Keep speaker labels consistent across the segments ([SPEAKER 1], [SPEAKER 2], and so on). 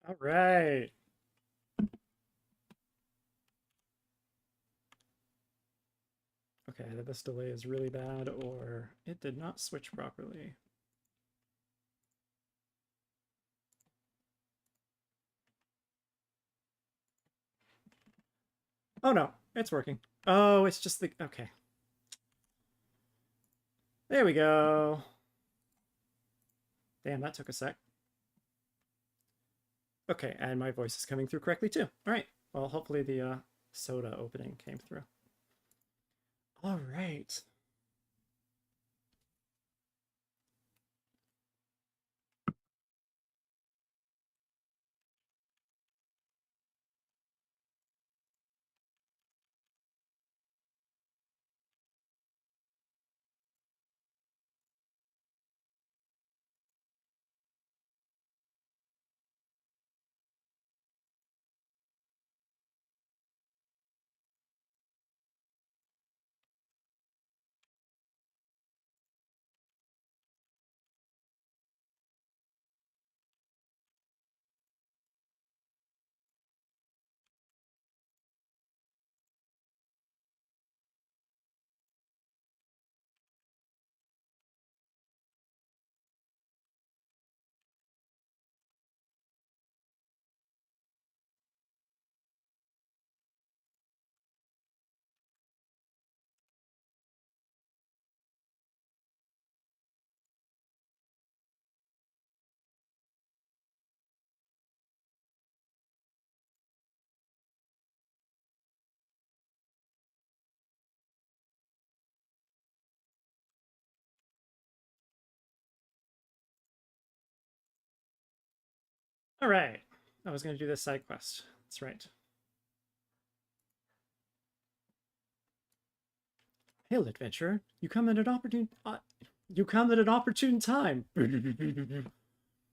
[SPEAKER 1] All right. Okay, either this delay is really bad or it did not switch properly. Oh no, it's working. Oh, it's just the... Okay. There we go. Damn, that took a sec. Okay, and my voice is coming through correctly too. All right. Well, hopefully the soda opening came through. All right. All right. I was going to do this side quest. That's right. Hail, adventurer! You come at an opportune time.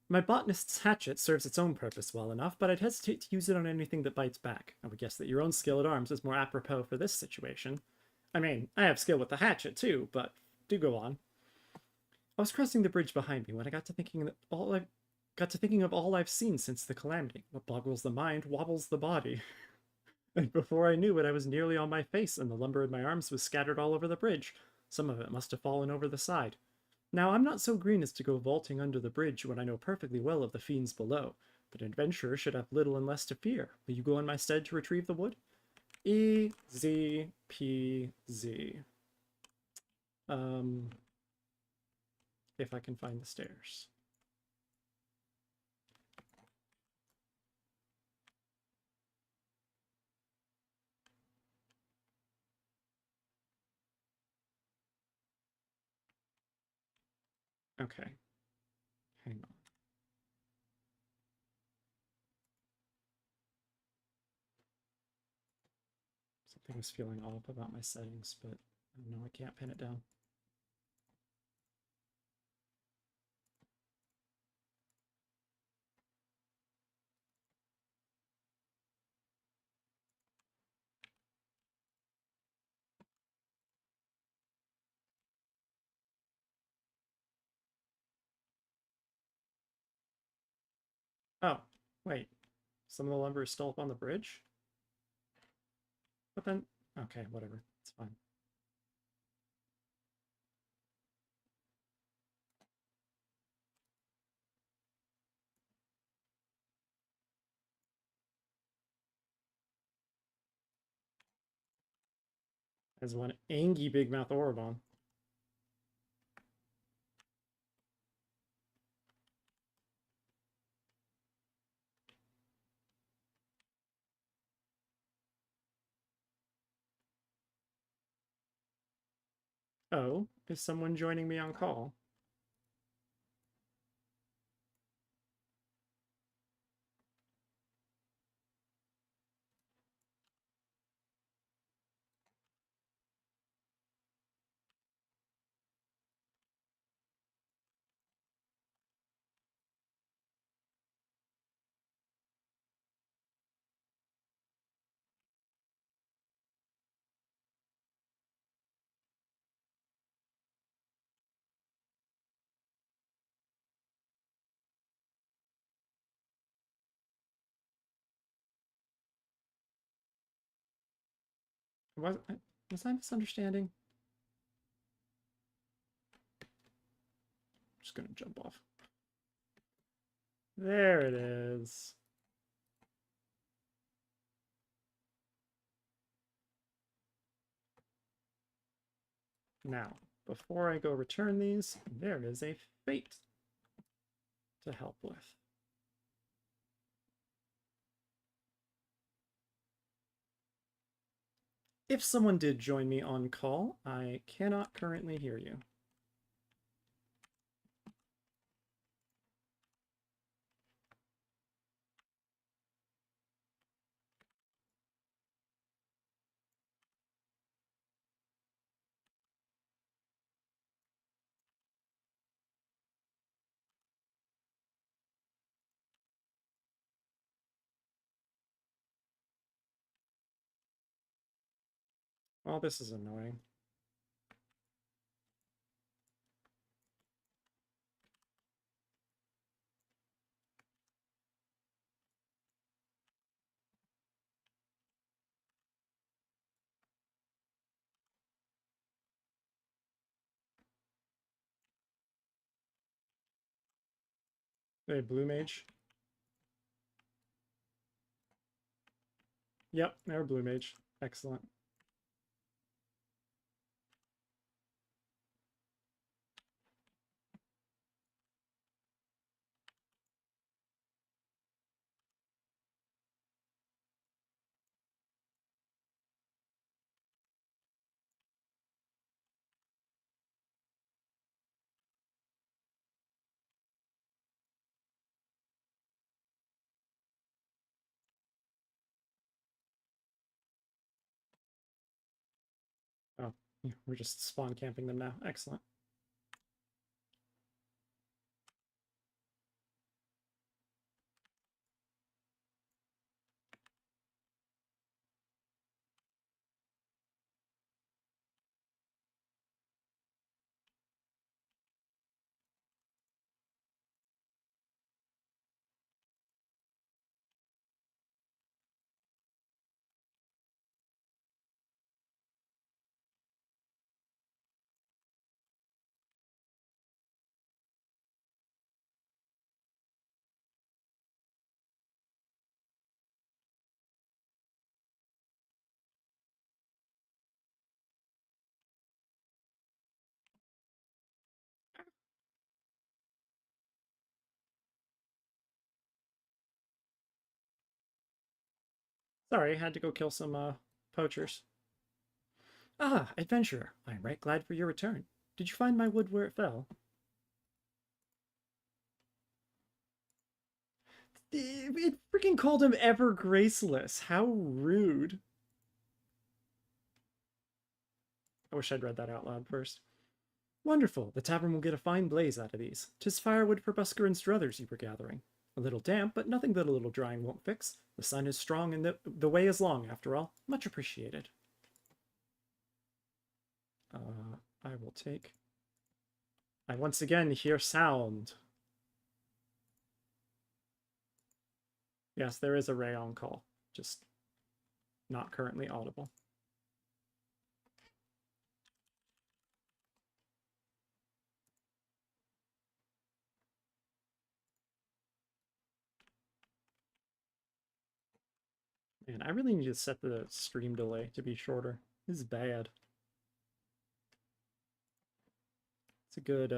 [SPEAKER 1] My botanist's hatchet serves its own purpose well enough, but I'd hesitate to use it on anything that bites back. I would guess that your own skill at arms is more apropos for this situation. I mean, I have skill with the hatchet too, but do go on. I was crossing the bridge behind me when I got to thinking of all I've seen since the calamity. What boggles the mind wobbles the body. And before I knew it, I was nearly on my face, and the lumber in my arms was scattered all over the bridge. Some of it must have fallen over the side. Now, I'm not so green as to go vaulting under the bridge when I know perfectly well of the fiends below, but an adventurer should have little and less to fear. Will you go in my stead to retrieve the wood? E-Z-P-Z. Um, if I can find the stairs. Okay, hang on. Something was feeling off about my settings, but no, I can't pin it down. Oh, wait. Some of the lumber is still up on the bridge? But then, okay, whatever. It's fine. There's one angy big mouth Orebon. Oh, is someone joining me on call? Was I misunderstanding? Just gonna jump off. There it is. Now, before I go return these, there is a fate to help with. If someone did join me on call, I cannot currently hear you. Well, this is annoying. Hey, blue mage. Yep, they're blue mage. Excellent. Oh, we're just spawn camping them now. Excellent. Sorry, had to go kill some poachers. Ah, adventurer, I am right glad for your return. Did you find my wood where it fell? It freaking called him ever graceless. How rude. I wish I'd read that out loud first. Wonderful. The tavern will get a fine blaze out of these. 'Tis firewood for busker and struthers you were gathering. A little damp, but nothing that a little drying won't fix. The sun is strong and the way is long, after all. Much appreciated. I will take... I once again hear sound. Yes, there is a ray on call. Just not currently audible. Man, I really need to set the stream delay to be shorter. This is bad. It's a good,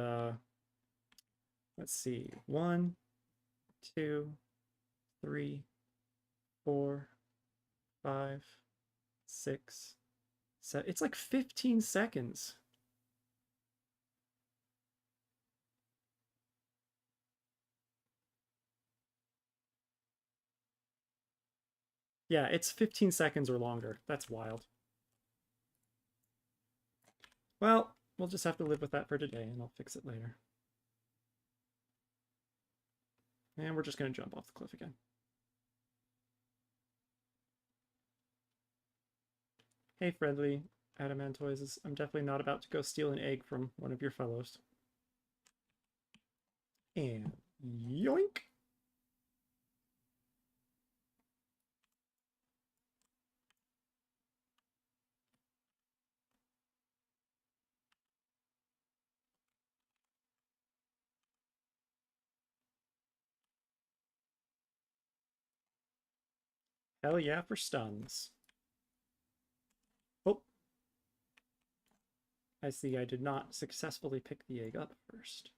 [SPEAKER 1] let's see. 1, 2, 3, 4, 5, 6, 7. It's like 15 seconds. Yeah, it's 15 seconds or longer. That's wild. Well, we'll just have to live with that for today, and I'll fix it later. And we're just going to jump off the cliff again. Hey, friendly adamantoises. I'm definitely not about to go steal an egg from one of your fellows. And yoink! Hell yeah for stuns. Oh. I see I did not successfully pick the egg up first.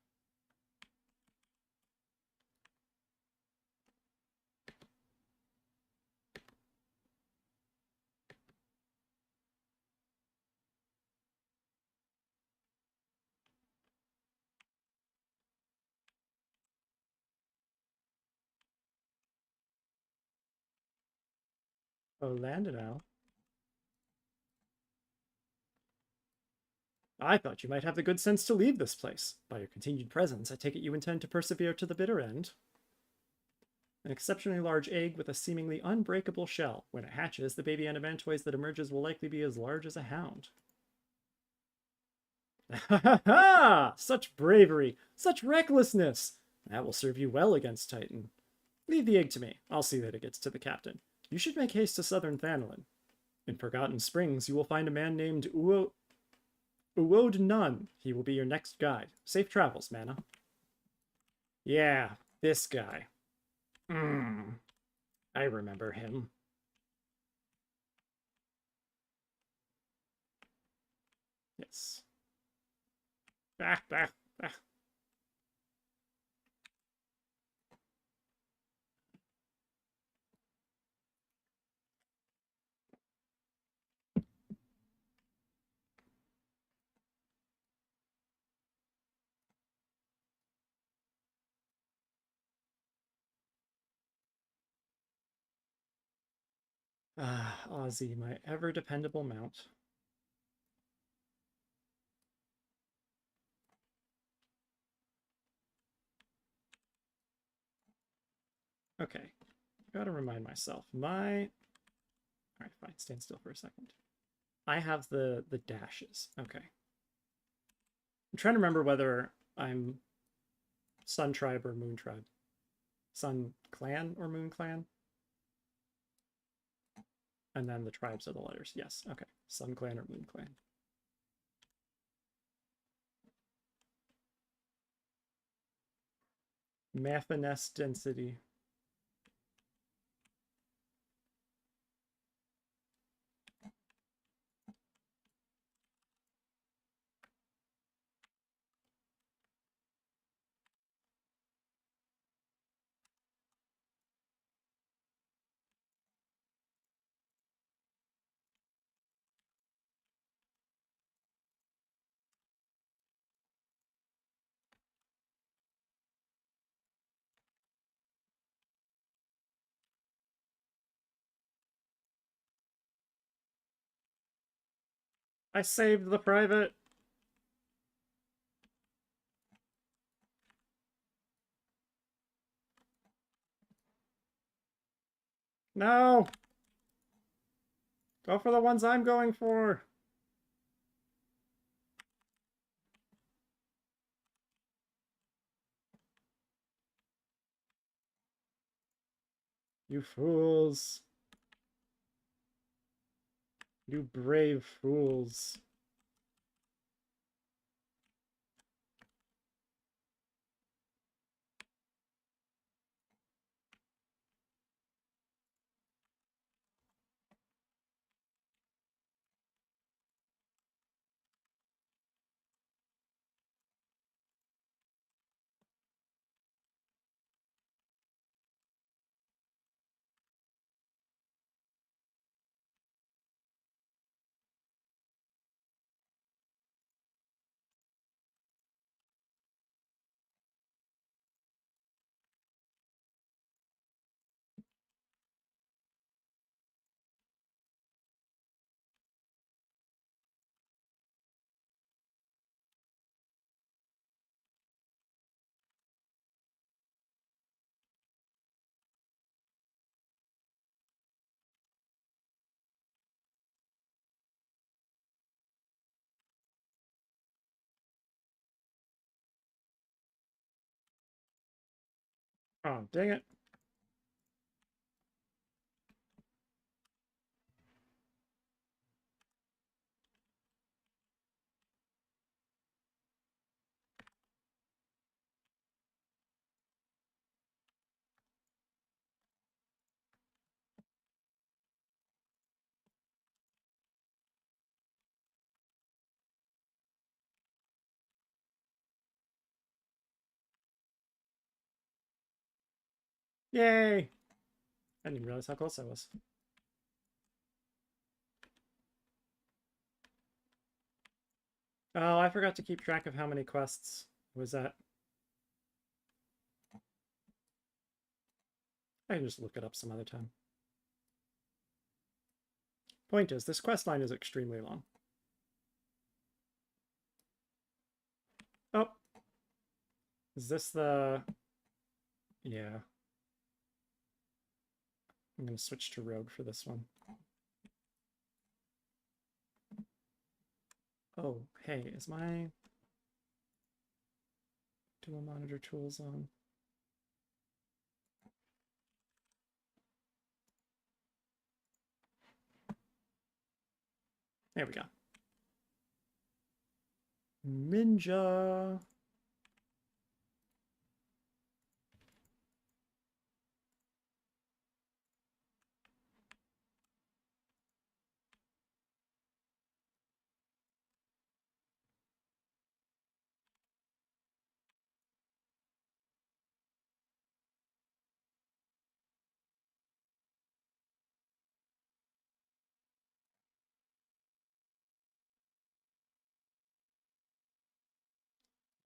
[SPEAKER 1] Oh, landed now. I thought you might have the good sense to leave this place. By your continued presence, I take it you intend to persevere to the bitter end. An exceptionally large egg with a seemingly unbreakable shell. When it hatches, the baby anamantoise that emerges will likely be as large as a hound. Ha ha ha! Such bravery! Such recklessness! That will serve you well against Titan. Leave the egg to me. I'll see that it gets to the captain. You should make haste to southern Thanolin. In Forgotten Springs, you will find a man named M'aana Nunh. He will be your next guide. Safe travels, M'aana. Yeah, this guy. I remember him. Yes. Back, back, back. Ah, Ozzy, my ever-dependable mount. Okay, gotta remind myself. Alright, fine, stand still for a second. I have the dashes. Okay. I'm trying to remember whether I'm Sun Tribe or Moon Tribe. Sun Clan or Moon Clan? And then the tribes are the letters. Yes, okay. Sun Clan or Moon Clan. Math density. I saved the private. No! Go for the ones I'm going for! You fools. You brave fools. Oh, dang it. Yay! I didn't even realize how close I was. Oh, I forgot to keep track of how many quests was that. I can just look it up some other time. Point is, this quest line is extremely long. Oh! Is this the... Yeah. I'm going to switch to Rogue for this one. Oh, hey, is my dual monitor tools on? There we go. Ninja.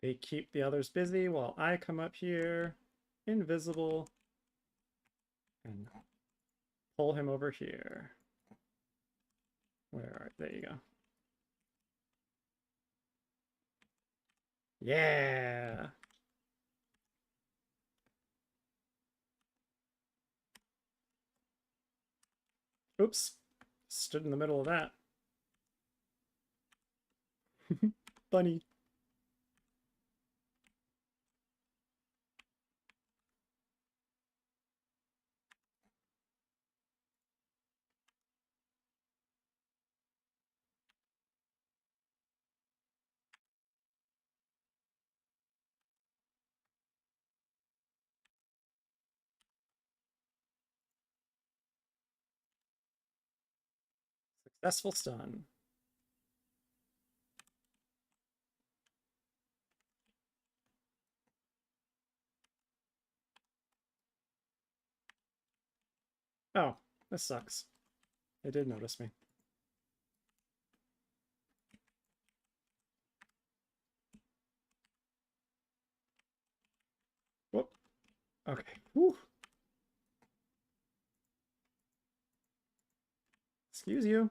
[SPEAKER 1] They keep the others busy while I come up here, invisible, and pull him over here. Where are... There you go. Yeah! Oops. Stood in the middle of that. Bunny. Successful stun. Oh, this sucks. They did notice me. Whoop. Okay. Whew. Excuse you.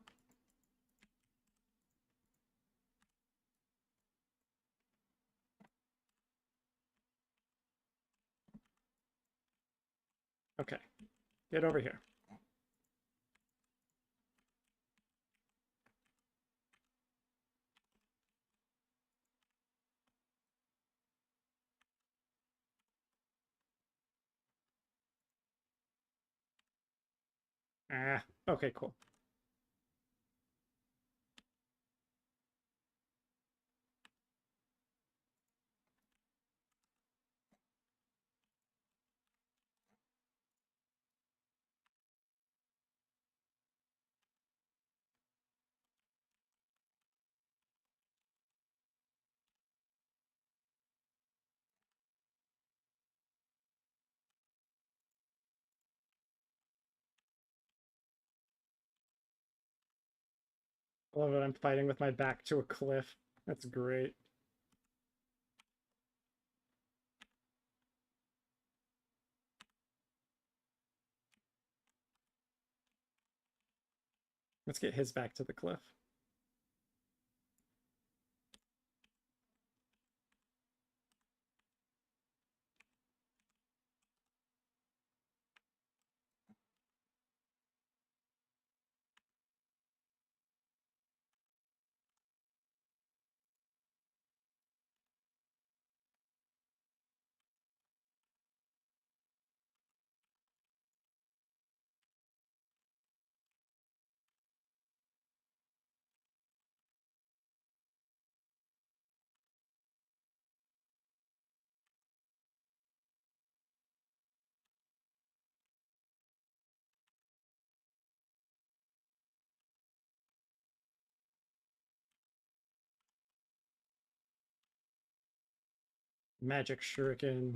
[SPEAKER 1] Okay. Get over here. Ah, okay, cool. I love it. I'm fighting with my back to a cliff. That's great. Let's get his back to the cliff. Magic shuriken.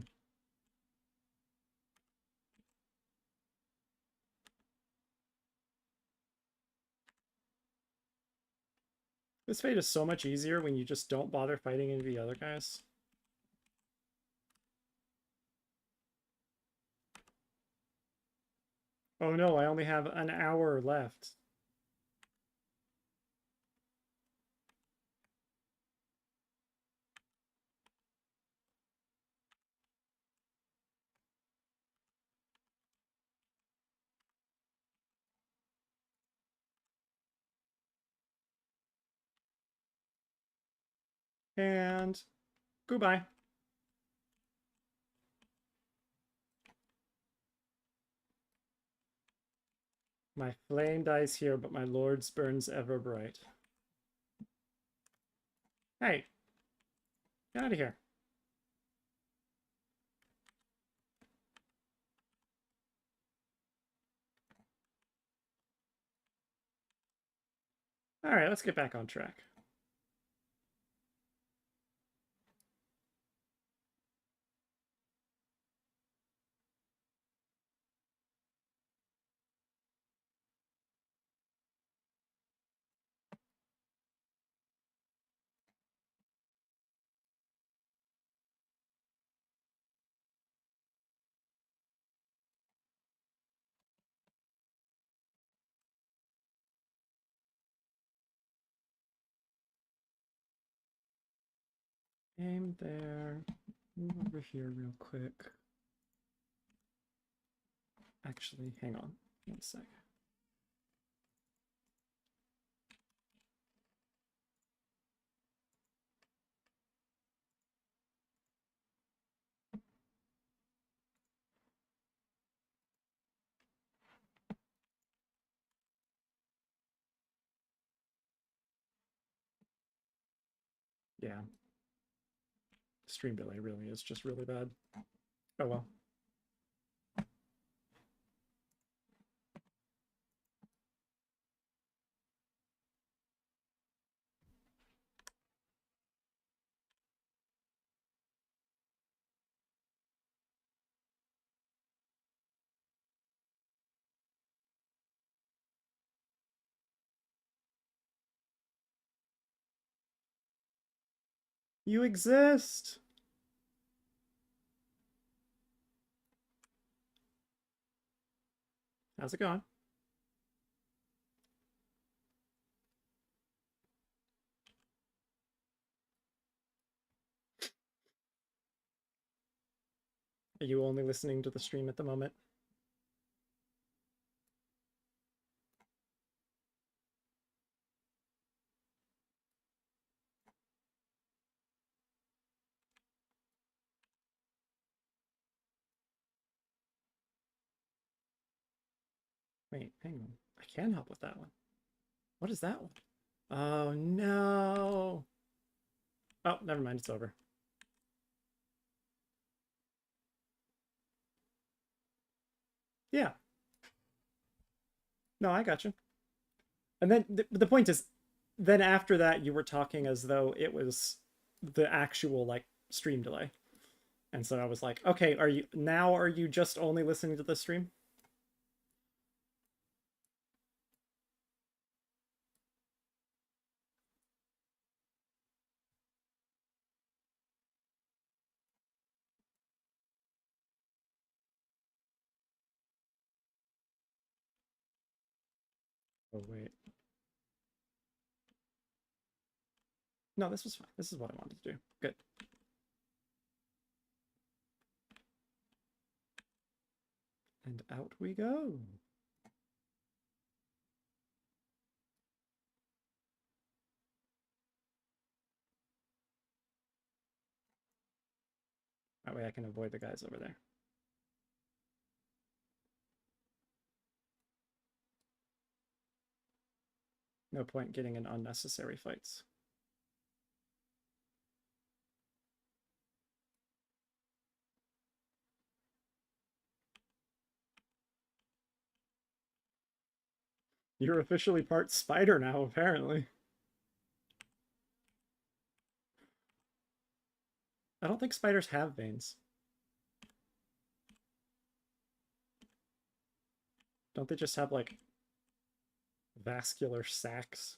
[SPEAKER 1] This fate is so much easier when you just don't bother fighting any of the other guys. Oh no, I only have an hour left. And goodbye. My flame dies here, but my lord's burns ever bright. Hey, get out of here. All right, let's get back on track. Aim there. Move over here real quick. Actually, hang on 1 sec. Yeah. Stream delay really is just really bad. Oh well. You exist! How's it going? Are you only listening to the stream at the moment? Wait, hang on. I can help with that one. What is that one? Oh no! Oh, never mind, it's over. Yeah. No, I got you. And then the point is, then after that, you were talking as though it was the actual like stream delay. And so I was like, okay, are you just only listening to the stream? Oh wait. No, this was fine. This is what I wanted to do. Good. And out we go. That way I can avoid the guys over there. No point getting in unnecessary fights. You're officially part spider now, apparently. I don't think spiders have veins. Don't they just have, like, vascular sacs?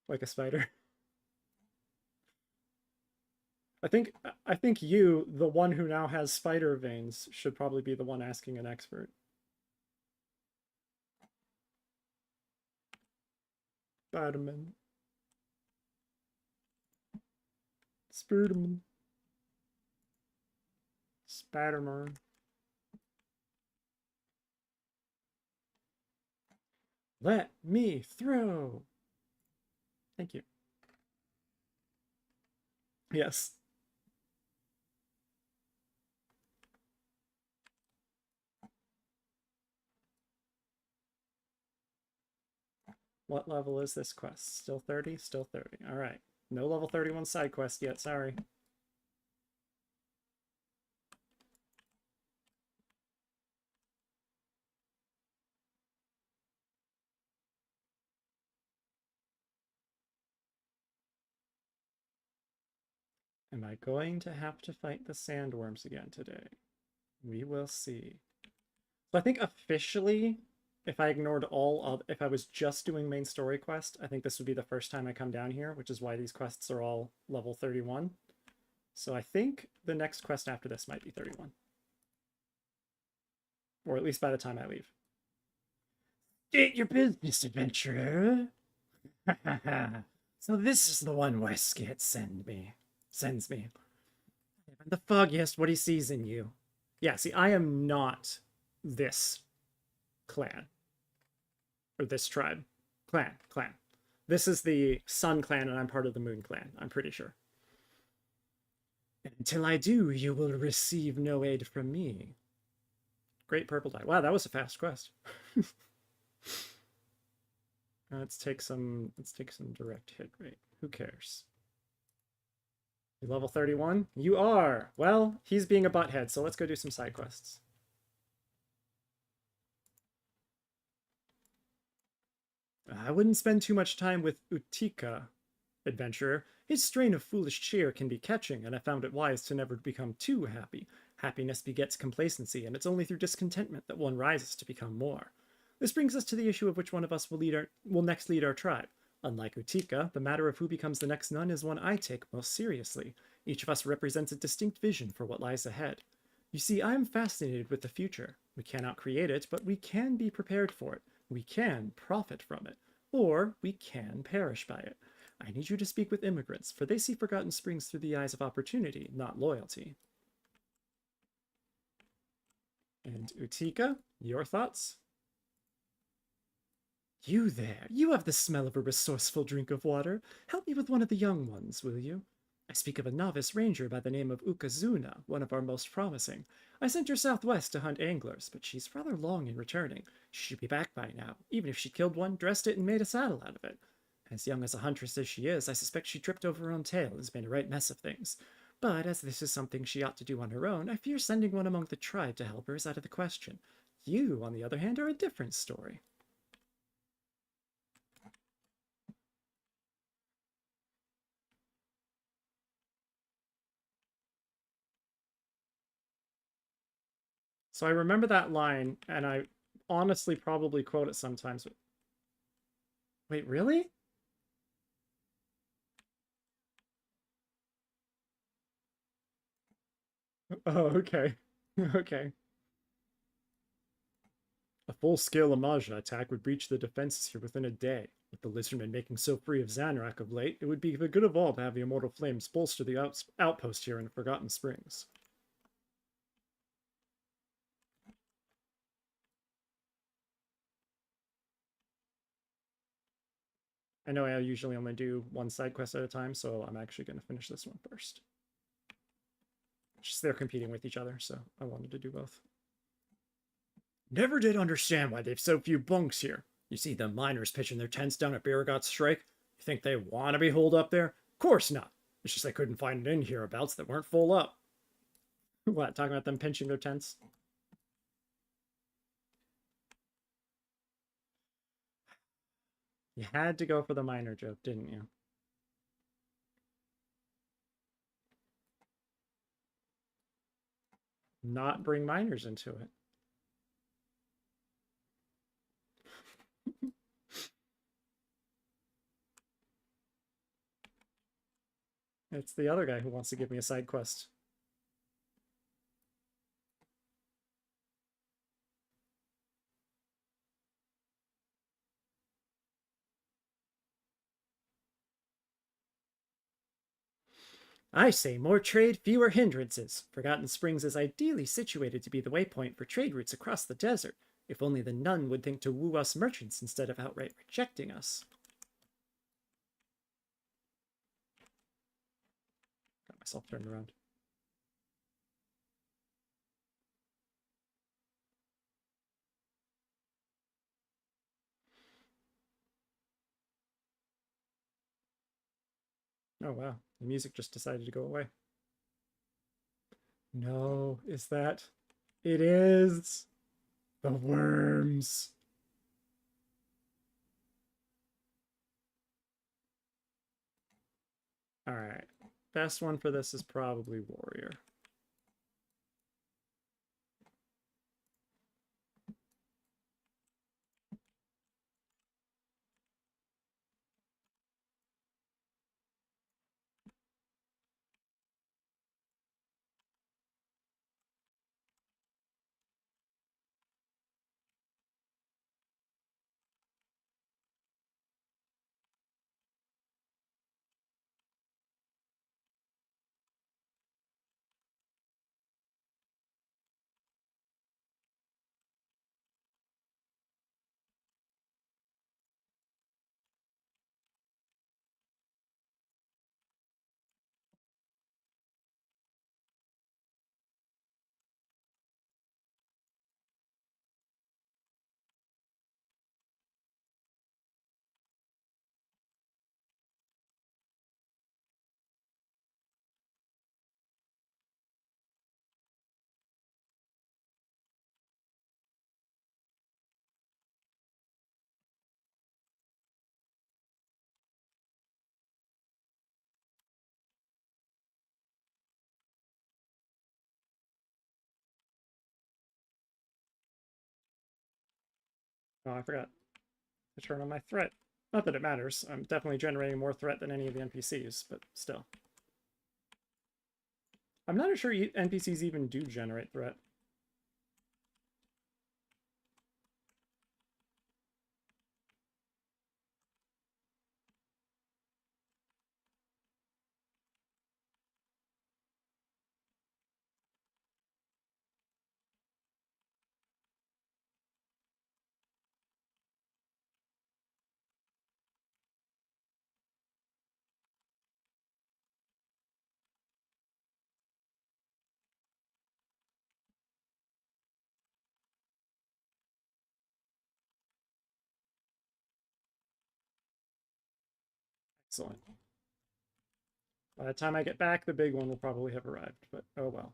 [SPEAKER 1] like a spider. I think you, the one who now has spider veins, should probably be the one asking an expert. Spider-Man. Spider-Man. Spider-Man. Let me through. Thank you. Yes. What level is this quest? Still 30? Still 30. All right. No level 31 side quest yet. Sorry. Am I going to have to fight the sandworms again today? We will see. So I think officially, if I ignored all of, if I was just doing main story quest, I think this would be the first time I come down here, which is why these quests are all level 31. So I think the next quest after this might be 31. Or at least by the time I leave. State your business, adventurer. So this is the one Westgate sends me. And the foggiest what he sees in you. Yeah, see, I am not this clan. Or this tribe. Clan. This is the Sun clan, and I'm part of the Moon clan, I'm pretty sure. Until I do, you will receive no aid from me. Great purple dye. Wow, that was a fast quest. Let's take some direct hit rate. Who cares? You level 31? You are! Well, he's being a butthead, so let's go do some side quests. I wouldn't spend too much time with Utika, adventurer. His strain of foolish cheer can be catching, and I found it wise to never become too happy. Happiness begets complacency, and it's only through discontentment that one rises to become more. This brings us to the issue of which one of us will next lead our tribe. Unlike Utika, the matter of who becomes the next nun is one I take most seriously. Each of us represents a distinct vision for what lies ahead. You see, I am fascinated with the future. We cannot create it, but we can be prepared for it. We can profit from it, or we can perish by it. I need you to speak with immigrants, for they see Forgotten Springs through the eyes of opportunity, not loyalty. And Utika, your thoughts? You there, you have the smell of a resourceful drink of water. Help me with one of the young ones, will you? I speak of a novice ranger by the name of Ukazuna, one of our most promising. I sent her southwest to hunt anglers, but she's rather long in returning. She should be back by now, even if she killed one, dressed it, and made a saddle out of it. As young as a huntress as she is, I suspect she tripped over her own tail and has made a right mess of things. But as this is something she ought to do on her own, I fear sending one among the tribe to help her is out of the question. You, on the other hand, are a different story. So I remember that line, and I honestly probably quote it sometimes. Wait, really? Oh, okay. Okay. A full-scale Amaja attack would breach the defenses here within a day. With the lizardmen making so free of Xanrak of late, it would be the good of all to have the Immortal Flames bolster the outpost here in Forgotten Springs. I know I usually only do one side quest at a time, so I'm actually going to finish this one first. Just they're competing with each other, so I wanted to do both. Never did understand why they've so few bunks here. You see the miners pitching their tents down at Barragot's Strike? You think they want to be holed up there? Of course not. It's just they couldn't find an inn hereabouts that weren't full up. What, talking about them pinching their tents? You had to go for the miner joke, didn't you? Not bring miners into it. It's the other guy who wants to give me a side quest. I say more trade, fewer hindrances. Forgotten Springs is ideally situated to be the waypoint for trade routes across the desert. If only the nun would think to woo us merchants instead of outright rejecting us. Got myself turned around. Oh wow, the music just decided to go away. No, is that... It is! The worms! Alright, best one for this is probably Warrior. Oh, I forgot to turn on my threat. Not that it matters. I'm definitely generating more threat than any of the NPCs, but still. I'm not sure NPCs even do generate threat. Excellent. By the time I get back, the big one will probably have arrived, but oh well.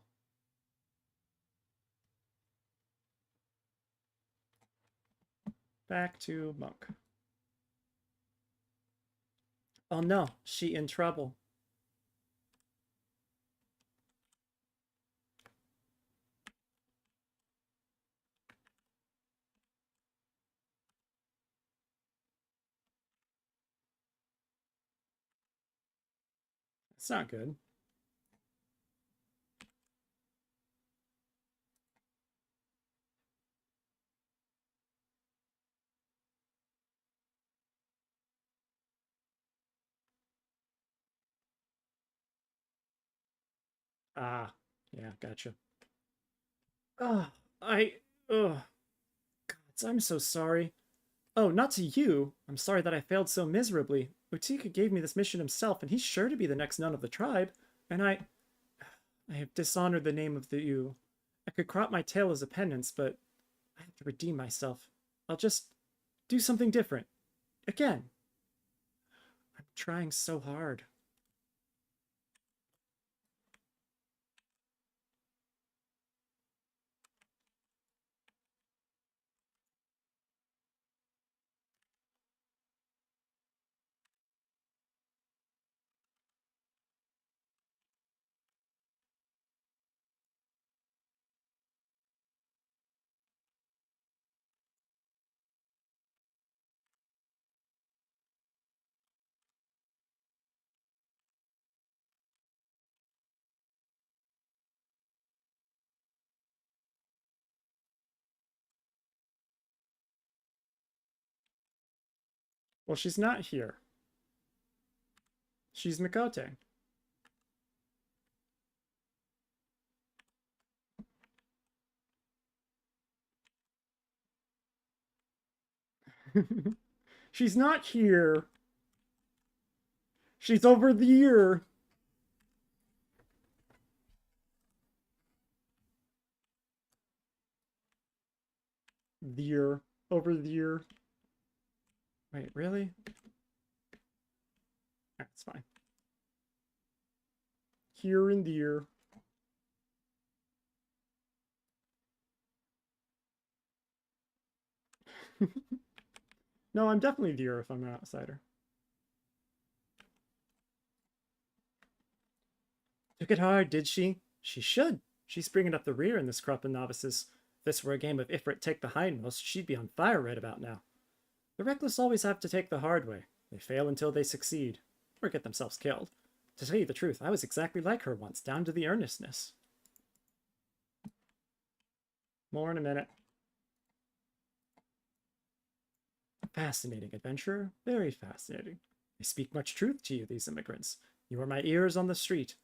[SPEAKER 1] Back to Monk. Oh no, she in trouble. It's not good. Ah, yeah, gotcha. Oh, oh, God, I'm so sorry. Oh, not to you. I'm sorry that I failed so miserably. Utika gave me this mission himself, and he's sure to be the next nun of the tribe. And I have dishonored the name of the you. I could crop my tail as a penance, but I have to redeem myself. I'll just do something different. Again. I'm trying so hard. Well, she's not here. She's Mikote. She's not here. She's over there. There. Over there. Wait, really? That's fine. Here and there. No, I'm definitely there if I'm an outsider. Took it hard, did she? She should. She's bringing up the rear in this crop of novices. If this were a game of Ifrit take the hindmost, she'd be on fire right about now. The reckless always have to take the hard way. They fail until they succeed, or get themselves killed. To tell you the truth, I was exactly like her once, down to the earnestness. More in a minute. Fascinating adventurer, very fascinating. They speak much truth to you, these immigrants. You are my ears on the street.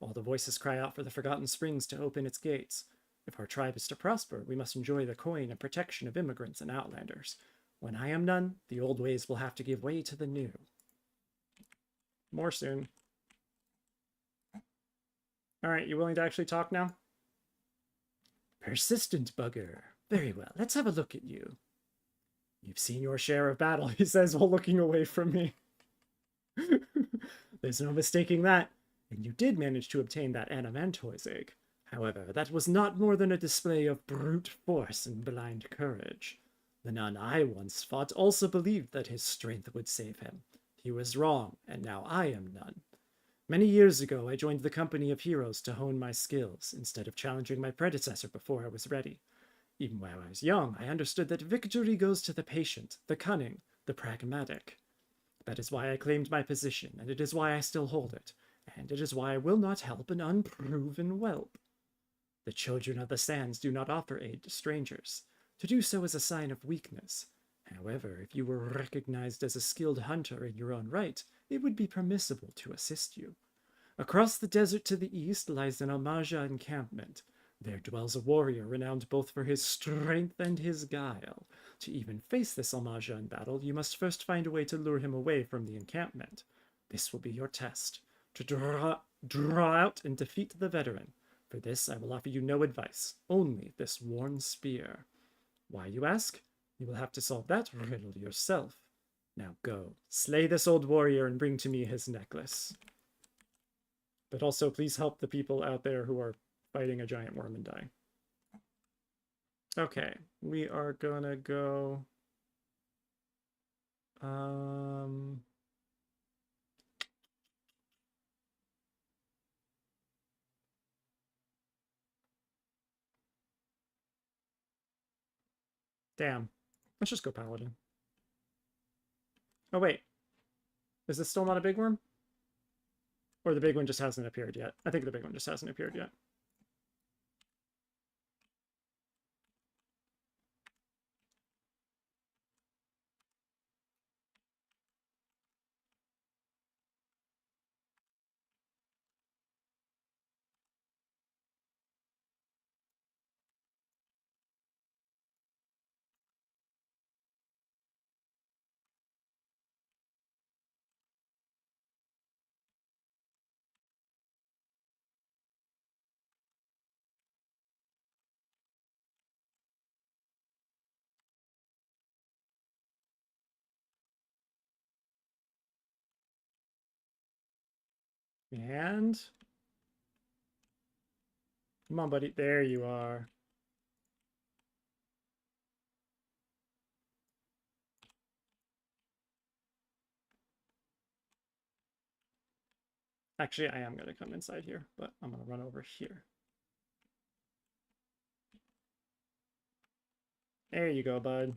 [SPEAKER 1] All the voices cry out for the Forgotten Springs to open its gates. If our tribe is to prosper, we must enjoy the coin and protection of immigrants and outlanders. When I am none, the old ways will have to give way to the new. More soon. Alright, you willing to actually talk now? Persistent bugger. Very well, let's have a look at you. You've seen your share of battle, he says while looking away from me. There's no mistaking that. And you did manage to obtain that Anamantoise egg. However, that was not more than a display of brute force and blind courage. The nun I once fought also believed that his strength would save him. He was wrong, and now I am none. Many years ago, I joined the company of heroes to hone my skills, instead of challenging my predecessor before I was ready. Even while I was young, I understood that victory goes to the patient, the cunning, the pragmatic. That is why I claimed my position, and it is why I still hold it, and it is why I will not help an unproven whelp. The children of the sands do not offer aid to strangers. To do so is a sign of weakness. However, if you were recognized as a skilled hunter in your own right, it would be permissible to assist you. Across the desert to the east lies an Amaja encampment. There dwells a warrior renowned both for his strength and his guile. To even face this Amaja in battle, you must first find a way to lure him away from the encampment. This will be your test, to draw out and defeat the veteran. For this I will offer you no advice, only this worn spear. Why, you ask? You will have to solve that riddle yourself. Now go, slay this old warrior and bring to me his necklace. But also please help the people out there who are fighting a giant worm and dying. Okay, we are gonna go... Damn. Let's just go paladin. Oh, wait. Is this still not a big worm? Or the big one just hasn't appeared yet? I think the big one just hasn't appeared yet. And... Come on, buddy. There you are. Actually, I am going to come inside here, but I'm going to run over here. There you go, bud.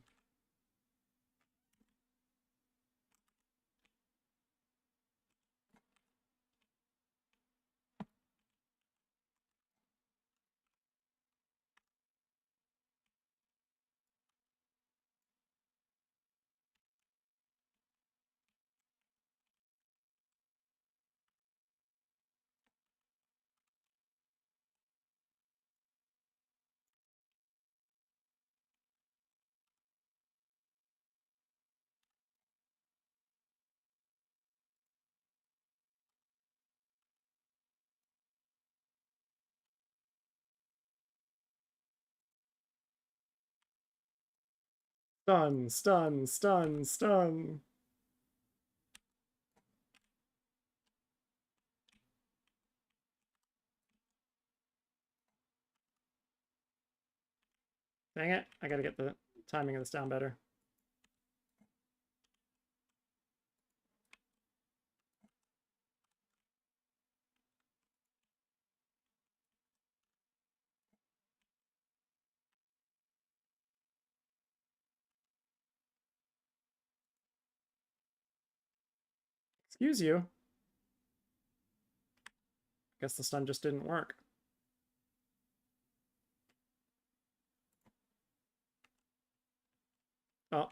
[SPEAKER 1] Stun, stun, stun, stun. Dang it, I gotta get the timing of this down better. Excuse you. Guess the stun just didn't work. Oh.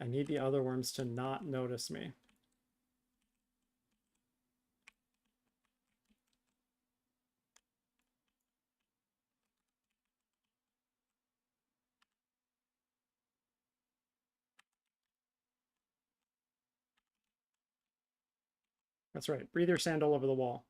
[SPEAKER 1] I need the other worms to not notice me. That's right. Breathe your sand all over the wall.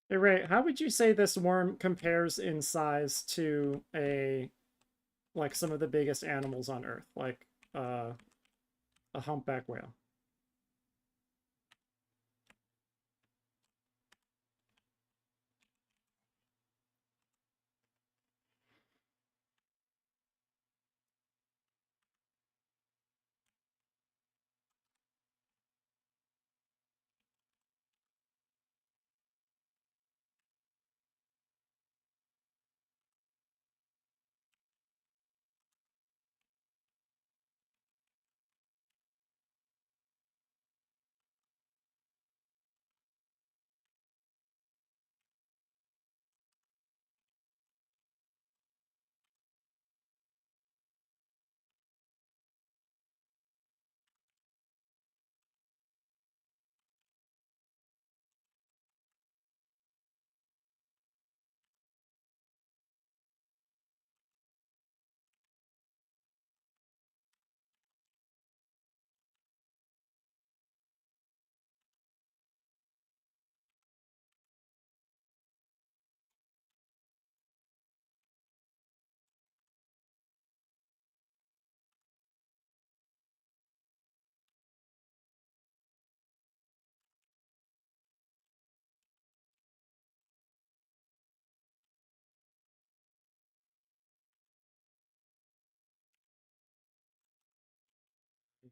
[SPEAKER 1] Hey Ray, how would you say this worm compares in size to like some of the biggest animals on Earth, like a humpback whale?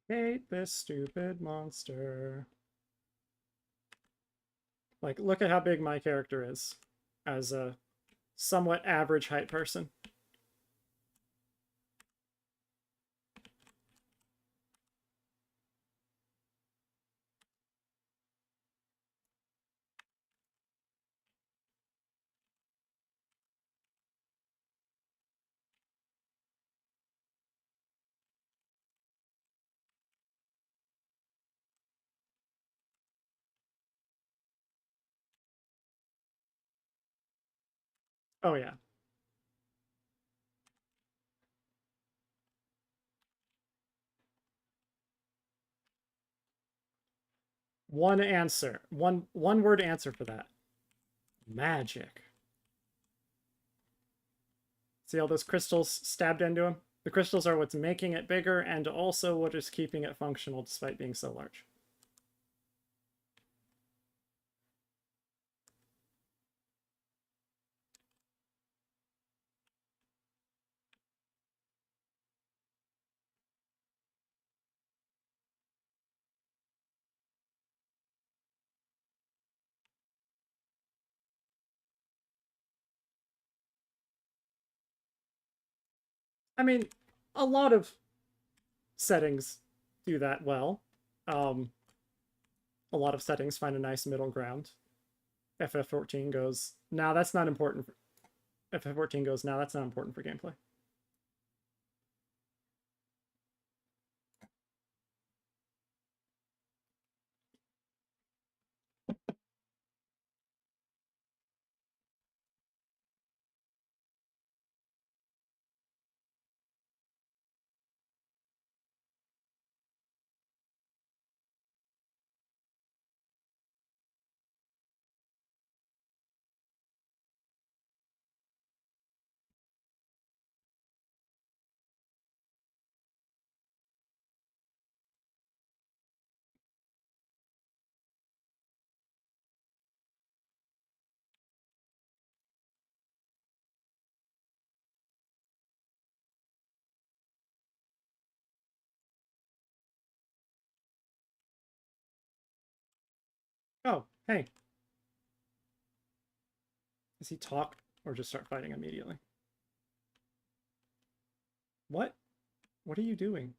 [SPEAKER 1] I hate this stupid monster. Like, look at how big my character is as a somewhat average height person. Oh, yeah. One answer. One word answer for that. Magic. See all those crystals stabbed into him? The crystals are what's making it bigger and also what is keeping it functional despite being so large. I mean, a lot of settings do that well. A lot of settings find a nice middle ground. FF14 goes, nah, that's not important. FF14 goes, nah, that's not important for gameplay. Oh, hey. Does he talk or just start fighting immediately? What? What are you doing?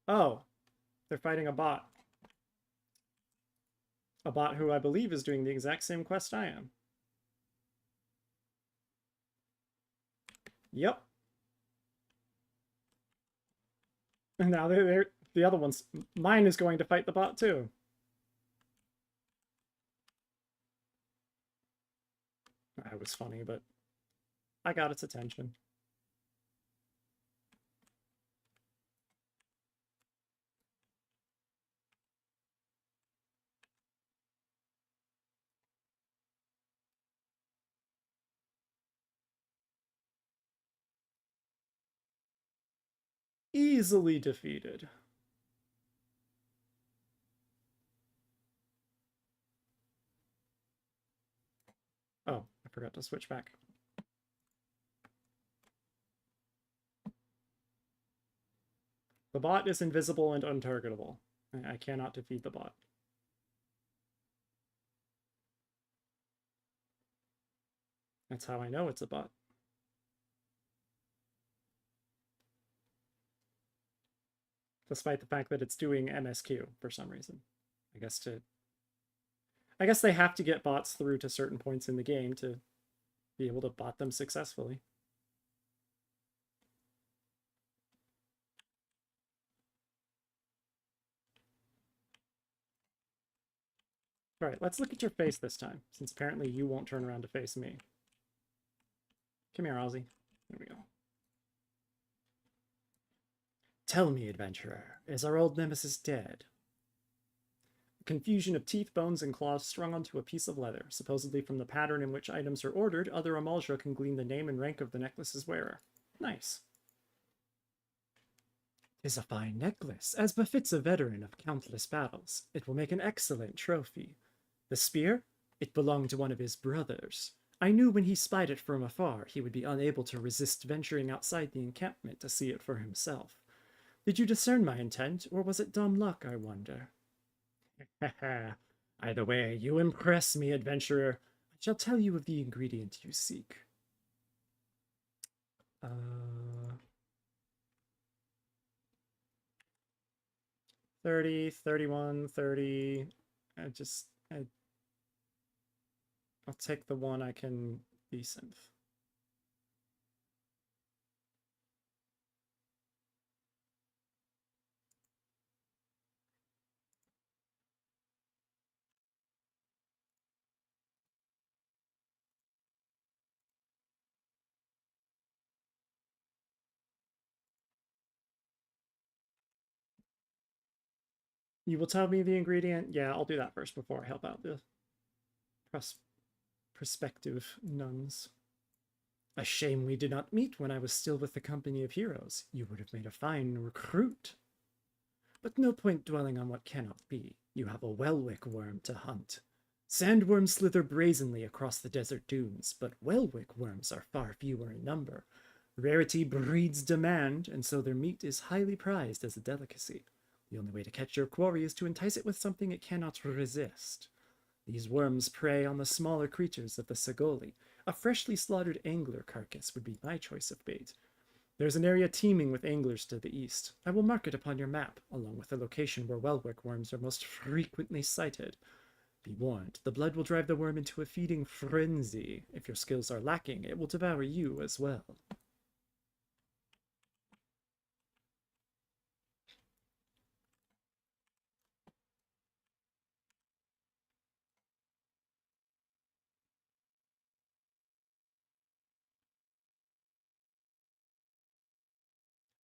[SPEAKER 1] Oh, they're fighting a bot. A bot who I believe is doing the exact same quest I am. Yep. And now they're the other ones. Mine is going to fight the bot too. That was funny, but I got its attention. Easily defeated. Oh, I forgot to switch back. The bot is invisible and untargetable. I cannot defeat the bot. That's how I know it's a bot. Despite the fact that it's doing MSQ for some reason. I guess they have to get bots through to certain points in the game to be able to bot them successfully. All right, let's look at your face this time, since apparently you won't turn around to face me. Come here, Ozzy. There we go. Tell me, adventurer, is our old nemesis dead? A confusion of teeth, bones, and claws strung onto a piece of leather. Supposedly from the pattern in which items are ordered, other Amalja can glean the name and rank of the necklace's wearer. Nice. 'Tis a fine necklace, as befits a veteran of countless battles. It will make an excellent trophy. The spear? It belonged to one of his brothers. I knew when he spied it from afar, he would be unable to resist venturing outside the encampment to see it for himself. Did you discern my intent, or was it dumb luck, I wonder? Either way, you impress me, adventurer. I shall tell you of the ingredient you seek. 30, 31, 30. I'll take the one I can desynth. You will tell me the ingredient? Yeah, I'll do that first before I help out the prospective nuns. A shame we did not meet when I was still with the company of heroes. You would have made a fine recruit. But no point dwelling on what cannot be. You have a Welwick worm to hunt. Sandworms slither brazenly across the desert dunes, but Welwick worms are far fewer in number. Rarity breeds demand, and so their meat is highly prized as a delicacy. The only way to catch your quarry is to entice it with something it cannot resist. These worms prey on the smaller creatures of the Sagoli. A freshly slaughtered angler carcass would be my choice of bait. There's an area teeming with anglers to the east. I will mark it upon your map, along with the location where Welwick worms are most frequently sighted. Be warned, the blood will drive the worm into a feeding frenzy. If your skills are lacking, it will devour you as well.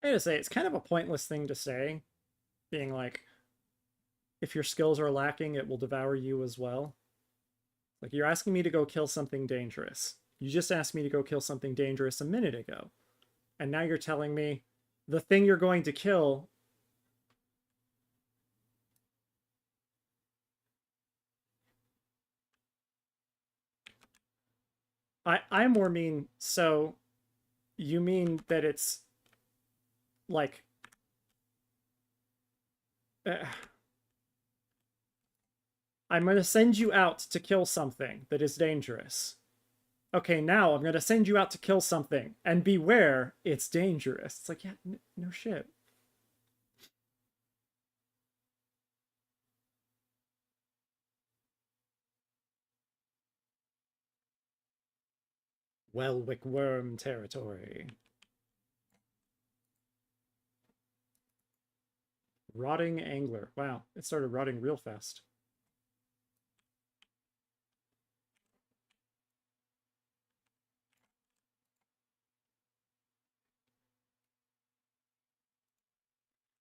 [SPEAKER 1] I gotta say, it's kind of a pointless thing to say, being like, if your skills are lacking, it will devour you as well. Like, you're asking me to go kill something dangerous. You just asked me to go kill something dangerous a minute ago. And now you're telling me the thing you're going to kill... I more mean, so you mean that it's like... I'm going to send you out to kill something that is dangerous. Okay, now I'm going to send you out to kill something, and beware, it's dangerous. It's like, yeah, no shit. Welwick worm territory. Rotting angler. Wow, it started rotting real fast.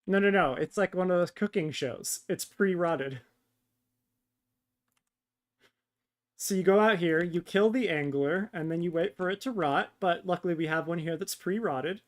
[SPEAKER 1] No. It's like one of those cooking shows. It's pre-rotted. So you go out here, you kill the angler, and then you wait for it to rot, but luckily we have one here that's pre-rotted.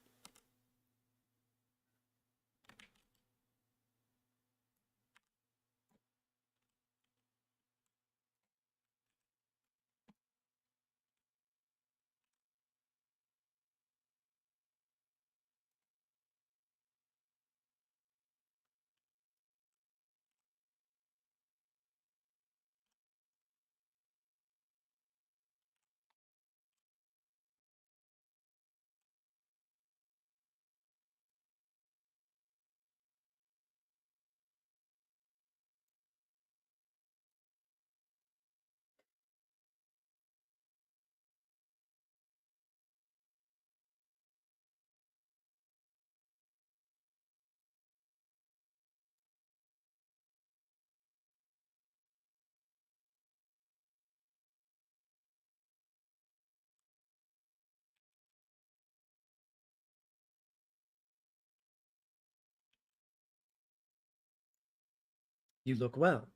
[SPEAKER 1] You look well.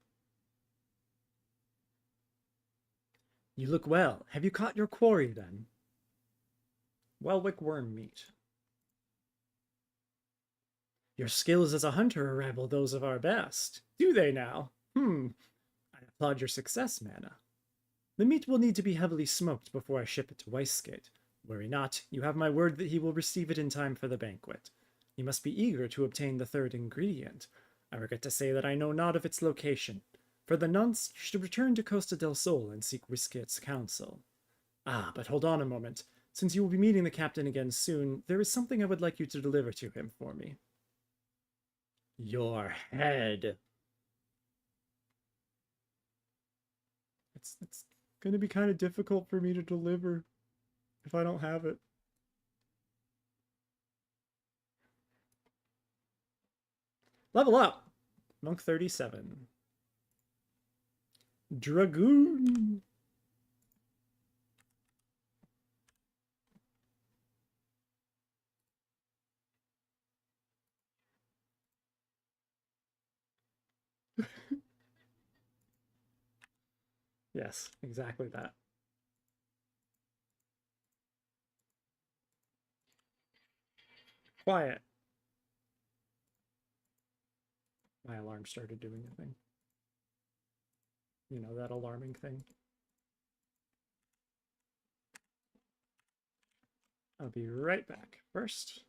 [SPEAKER 1] You look well. Have you caught your quarry, then? Welwick worm meat. Your skills as a hunter rival those of our best. Do they now? I applaud your success, M'aana. The meat will need to be heavily smoked before I ship it to Weissgate. Worry not, you have my word that he will receive it in time for the banquet. You must be eager to obtain the third ingredient. I regret to say that I know not of its location. For the nonce, you should return to Costa del Sol and seek Weissgate's counsel. Ah, but hold on a moment. Since you will be meeting the captain again soon, there is something I would like you to deliver to him for me. Your head. It's gonna be kind of difficult for me to deliver if I don't have it. Level up! Monk 37. Dragoon! Yes, exactly that. Quiet. My alarm started doing a thing. You know, that alarming thing. I'll be right back. First,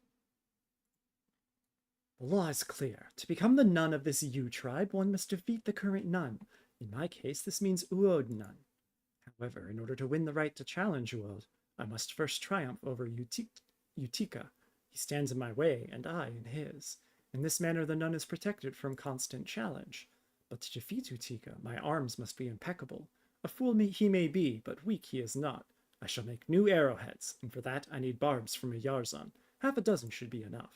[SPEAKER 1] the law is clear. To become the nun of this Yu tribe, one must defeat the current nun. In my case, this means Uod nun. However, in order to win the right to challenge Uod, I must first triumph over Utica. He stands in my way, and I in his. In this manner, the nun is protected from constant challenge. But to defeat Utica, my arms must be impeccable. A fool he may be, but weak he is not. I shall make new arrowheads, and for that I need barbs from a Yarzan. Half a dozen should be enough.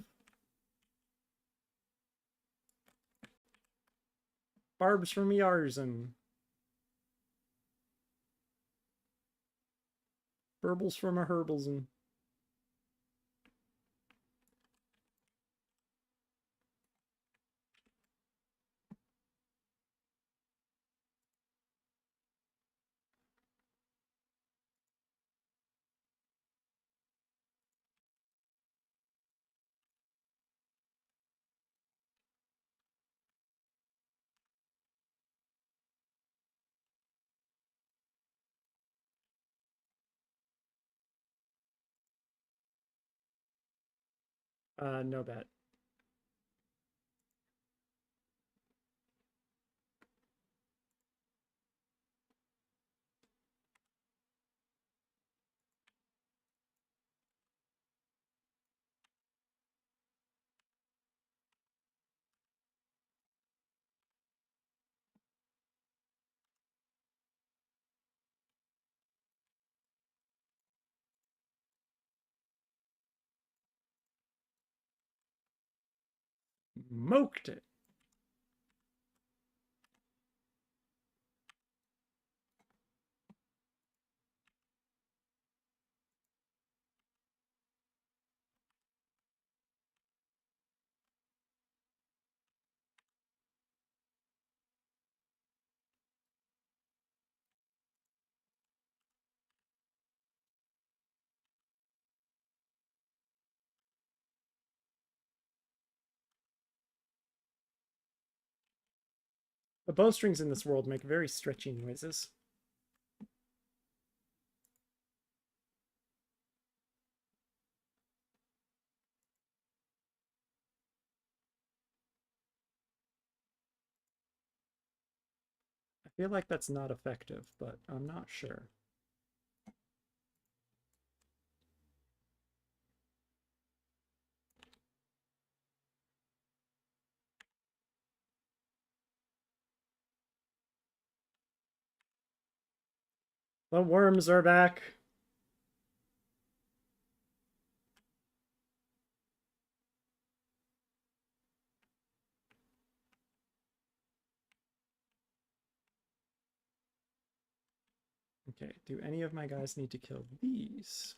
[SPEAKER 1] Barbs from a Yarzan. Burbles from a Herbalson. No bet. Moked it. The bowstrings in this world make very stretchy noises. I feel like that's not effective, but I'm not sure. The worms are back. Okay, do any of my guys need to kill these?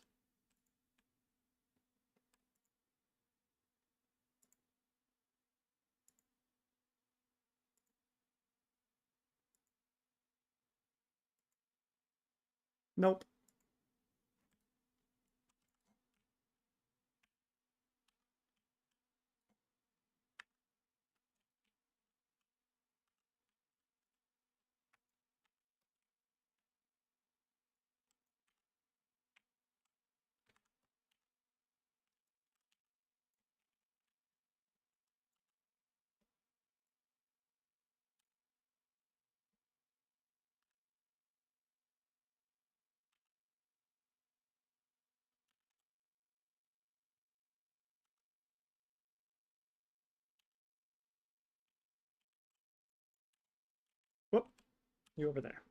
[SPEAKER 1] Nope. Whoop, you over there.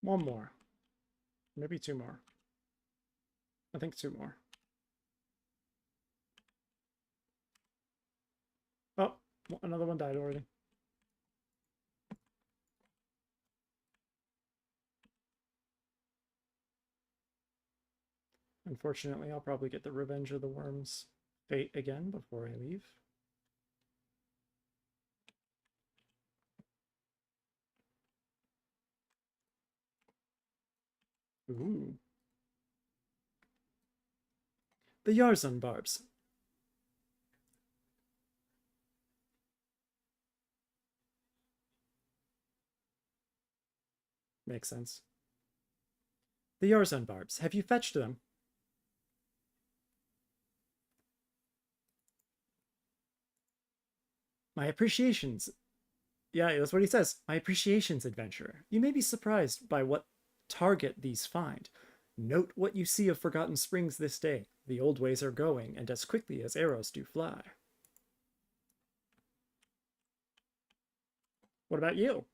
[SPEAKER 1] One more. Maybe two more. I think two more. Oh, another one died already. Unfortunately, I'll probably get the Revenge of the Worms fate again before I leave. Ooh. The Yarzun Barbs. Makes sense. The Yarzun Barbs. Have you fetched them? My appreciations. Yeah, that's what he says. My appreciations, adventurer. You may be surprised by what target these find. Note what you see of Forgotten Springs this day. The old ways are going, and as quickly as arrows do fly. What about you?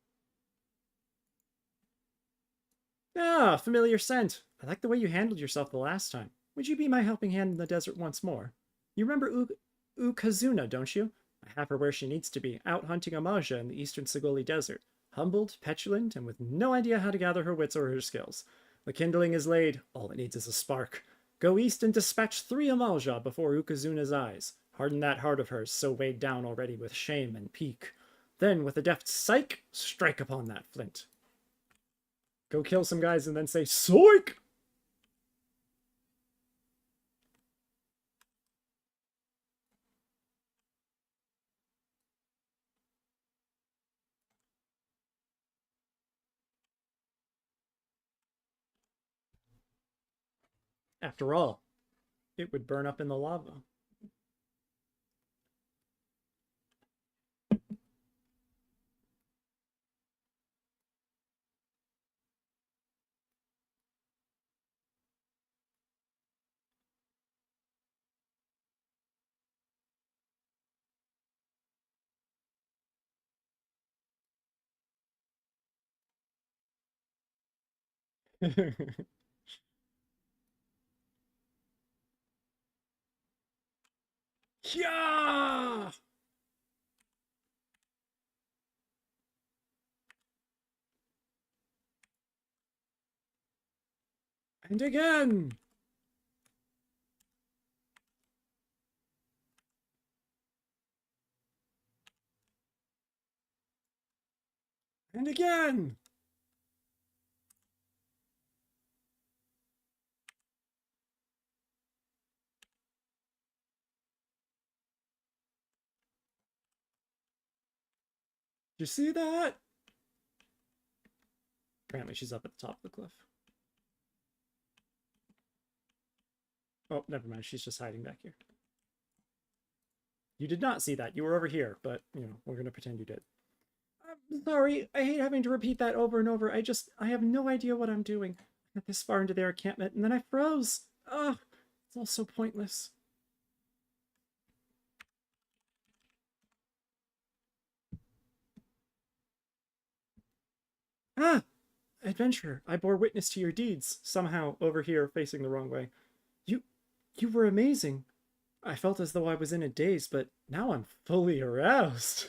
[SPEAKER 1] Ah, familiar scent. I like the way you handled yourself the last time. Would you be my helping hand in the desert once more? You remember Ukazuna, don't you? I have her where she needs to be, out hunting Amaja in the eastern Sigoli Desert. Humbled, petulant, and with no idea how to gather her wits or her skills. The kindling is laid. All it needs is a spark. Go east and dispatch 3 Amaja before Ukazuna's eyes. Harden that heart of hers, so weighed down already with shame and pique. Then, with a deft psych, strike upon that flint. Go kill some guys and then say, Soik! After all, it would burn up in the lava. Yeah! And again! And again! Did you see that? Apparently she's up at the top of the cliff. Oh, never mind. She's just hiding back here. You did not see that. You were over here, but, you know, we're going to pretend you did. I'm sorry. I hate having to repeat that over and over. I have no idea what I'm doing. I got this far into their encampment, and then I froze. Ugh, it's all so pointless. Ah! Adventurer, I bore witness to your deeds, somehow over here facing the wrong way. You you were amazing. I felt as though I was in a daze, but now I'm fully aroused.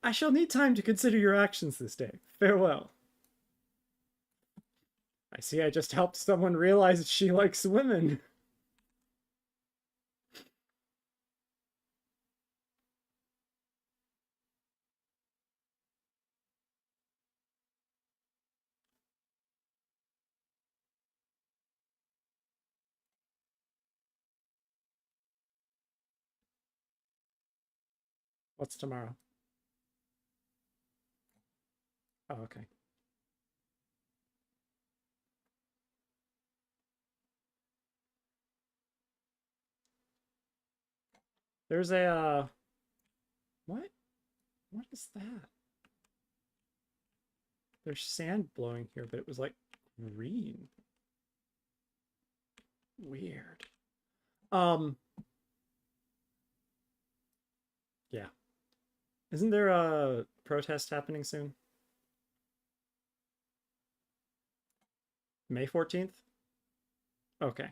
[SPEAKER 1] I shall need time to consider your actions this day. Farewell. I see I just helped someone realize she likes women. What's tomorrow? Oh, okay. There's a, what? What is that? There's sand blowing here, but it was like green. Weird. Yeah. Isn't there a protest happening soon? May 14th? Okay.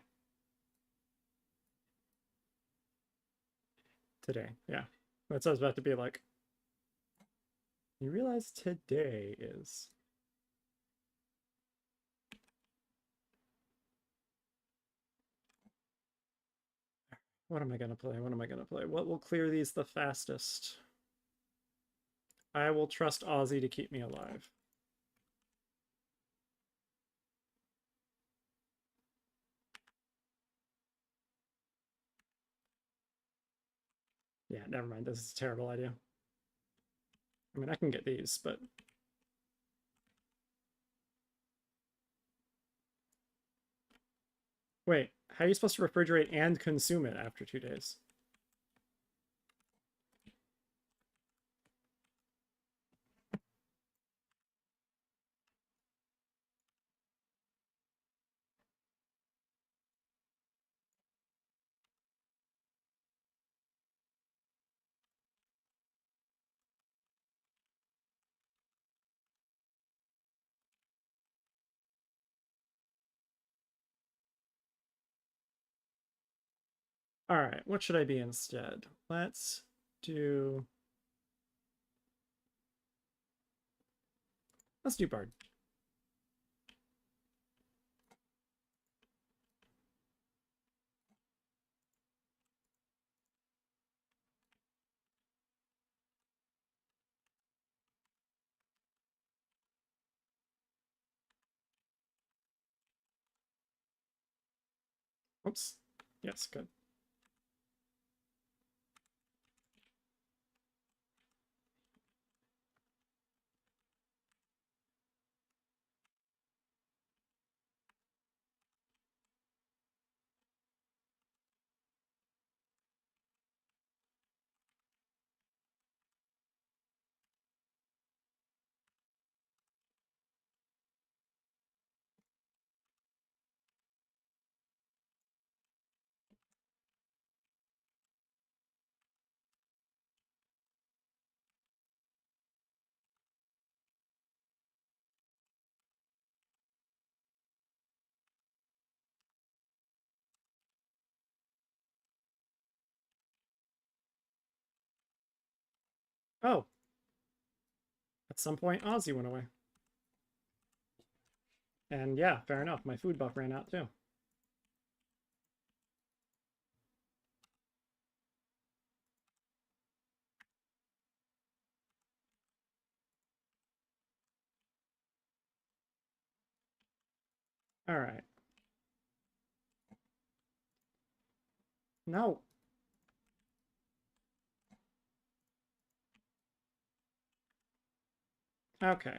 [SPEAKER 1] Today, yeah. That's what I was about to be like. You realize today is... What am I gonna play? What am I gonna play? What will clear these the fastest? I will trust Aussie to keep me alive. Yeah, never mind. This is a terrible idea. I mean, I can get these, but... Wait, how are you supposed to refrigerate and consume it after 2 days? All right, what should I be instead? Let's do... Let's do Bard. Oops. Yes, good. Oh, at some point, Aussie went away. And yeah, fair enough. My food buff ran out too. All right. No. Okay.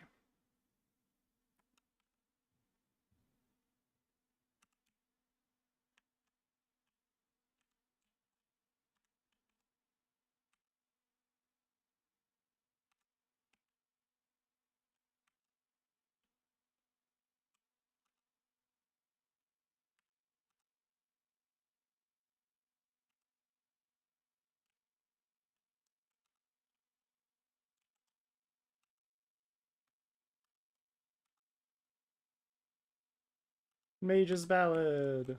[SPEAKER 1] Mage's Ballad.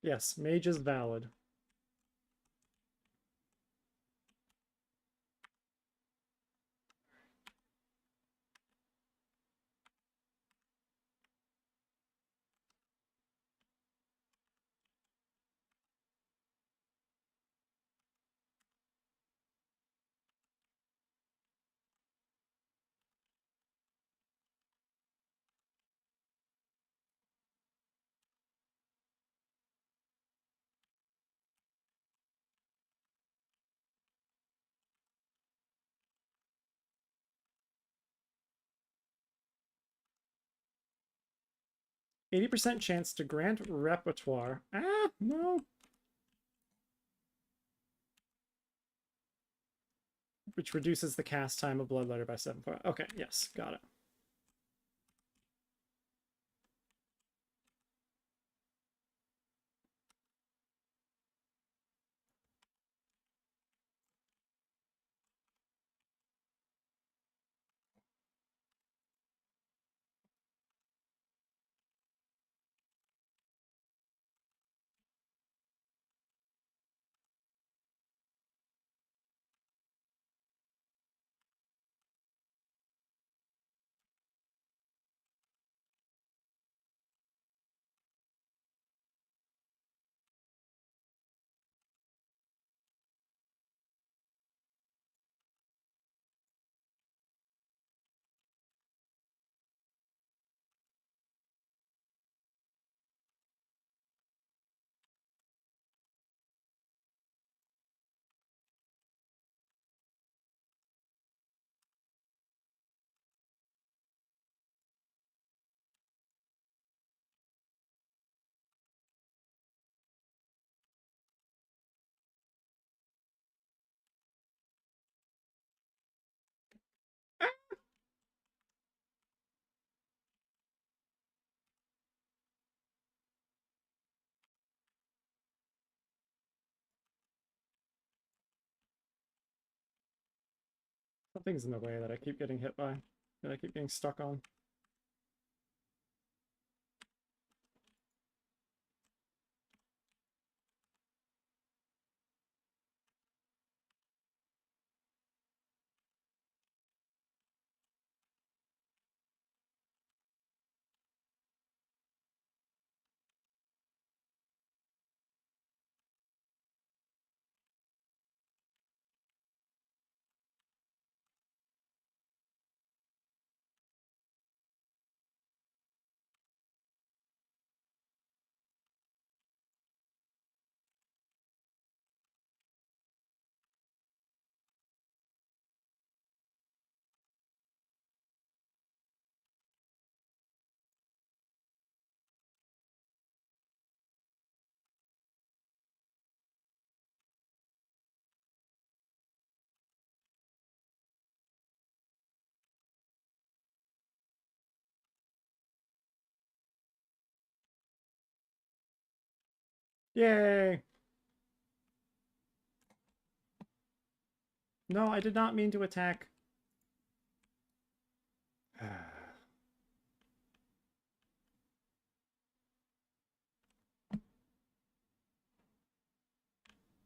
[SPEAKER 1] Yes, Mage is valid. %80 chance to grant repertoire. Ah, no. Which reduces the cast time of Bloodletter by 7. Okay, yes, got it. Something's in the way that I keep getting hit by, that I keep getting stuck on. Yay! No, I did not mean to attack.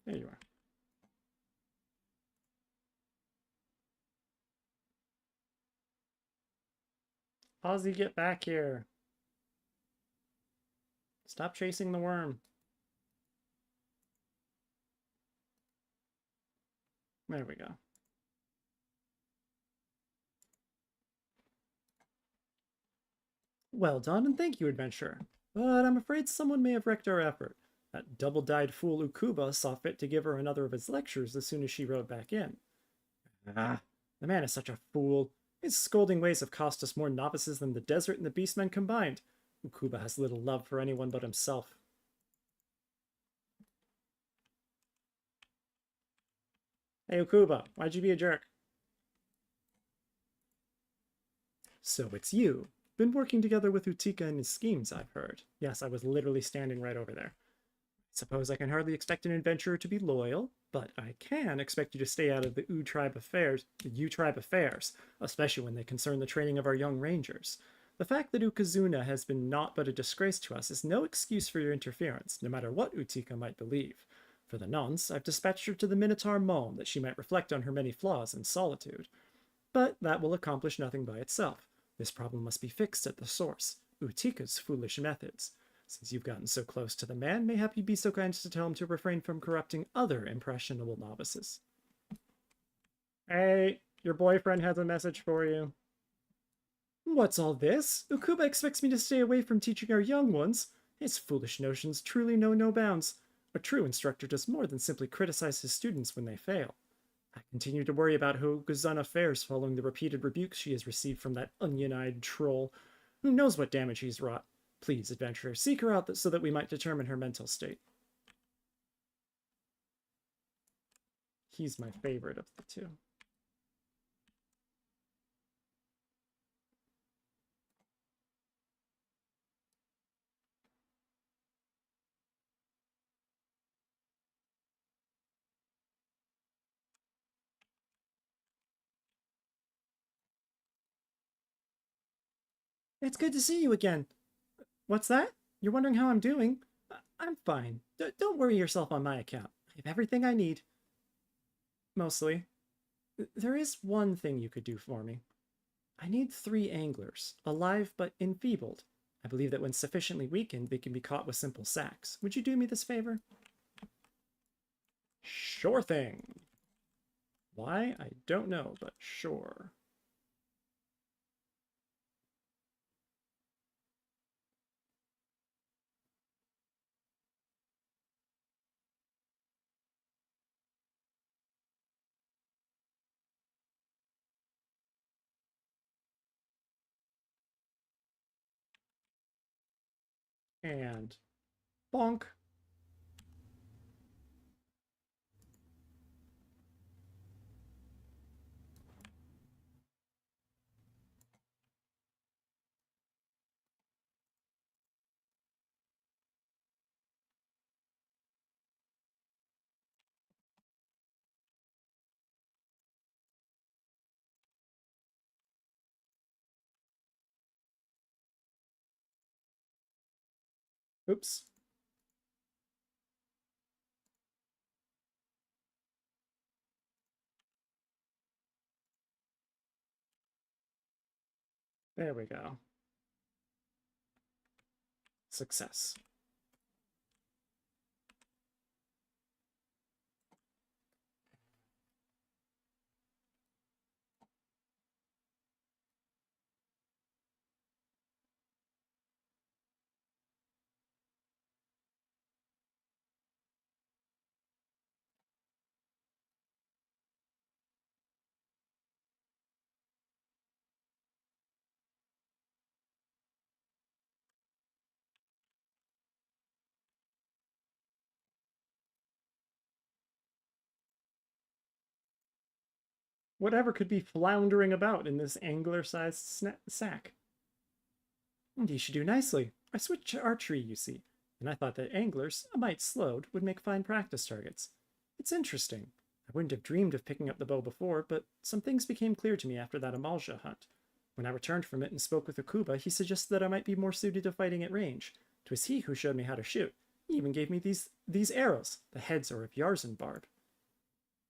[SPEAKER 1] There you are. Ozzy, get back here. Stop chasing the worm. There we go. Well done, and thank you, adventurer. But I'm afraid someone may have wrecked our effort. That double-dyed fool Ukuba saw fit to give her another of his lectures as soon as she rode back in. Ah, the man is such a fool. His scolding ways have cost us more novices than the desert and the beastmen combined. Ukuba has little love for anyone but himself. Hey, Ukuba, why'd you be a jerk? So it's you. Been working together with Utika and his schemes, I've heard. Yes, I was literally standing right over there. Suppose I can hardly expect an adventurer to be loyal, but I can expect you to stay out of the U tribe affairs, especially when they concern the training of our young rangers. The fact that Ukazuna has been naught but a disgrace to us is no excuse for your interference, no matter what Utika might believe. For the nonce, I've dispatched her to the Minotaur Mole that she might reflect on her many flaws in solitude. But that will accomplish nothing by itself. This problem must be fixed at the source, Utika's foolish methods. Since you've gotten so close to the man, mayhap you'd be so kind as to tell him to refrain from corrupting other impressionable novices. Hey, your boyfriend has a message for you. What's all this? Ukuba expects me to stay away from teaching our young ones. His foolish notions truly know no bounds. A true instructor does more than simply criticize his students when they fail. I continue to worry about how Guzana fares following the repeated rebukes she has received from that onion-eyed troll. Who knows what damage he's wrought? Please, adventurer, seek her out so that we might determine her mental state. He's my favorite of the two. It's good to see you again. What's that? You're wondering how I'm doing? I'm fine. Don't worry yourself on my account. I have everything I need. Mostly. There is one thing you could do for me. I need 3 anglers, alive but enfeebled. I believe that when sufficiently weakened, they can be caught with simple sacks. Would you do me this favor? Sure thing. Why? I don't know, but sure. And bonk. Oops. There we go. Success. Whatever could be floundering about in this angler-sized sack? And you should do nicely. I switched to archery, you see, and I thought that anglers, a mite slowed, would make fine practice targets. It's interesting. I wouldn't have dreamed of picking up the bow before, but some things became clear to me after that Amalja hunt. When I returned from it and spoke with Akuba, he suggested that I might be more suited to fighting at range. 'Twas he who showed me how to shoot. He even gave me these arrows. The heads are of Yarzen barb.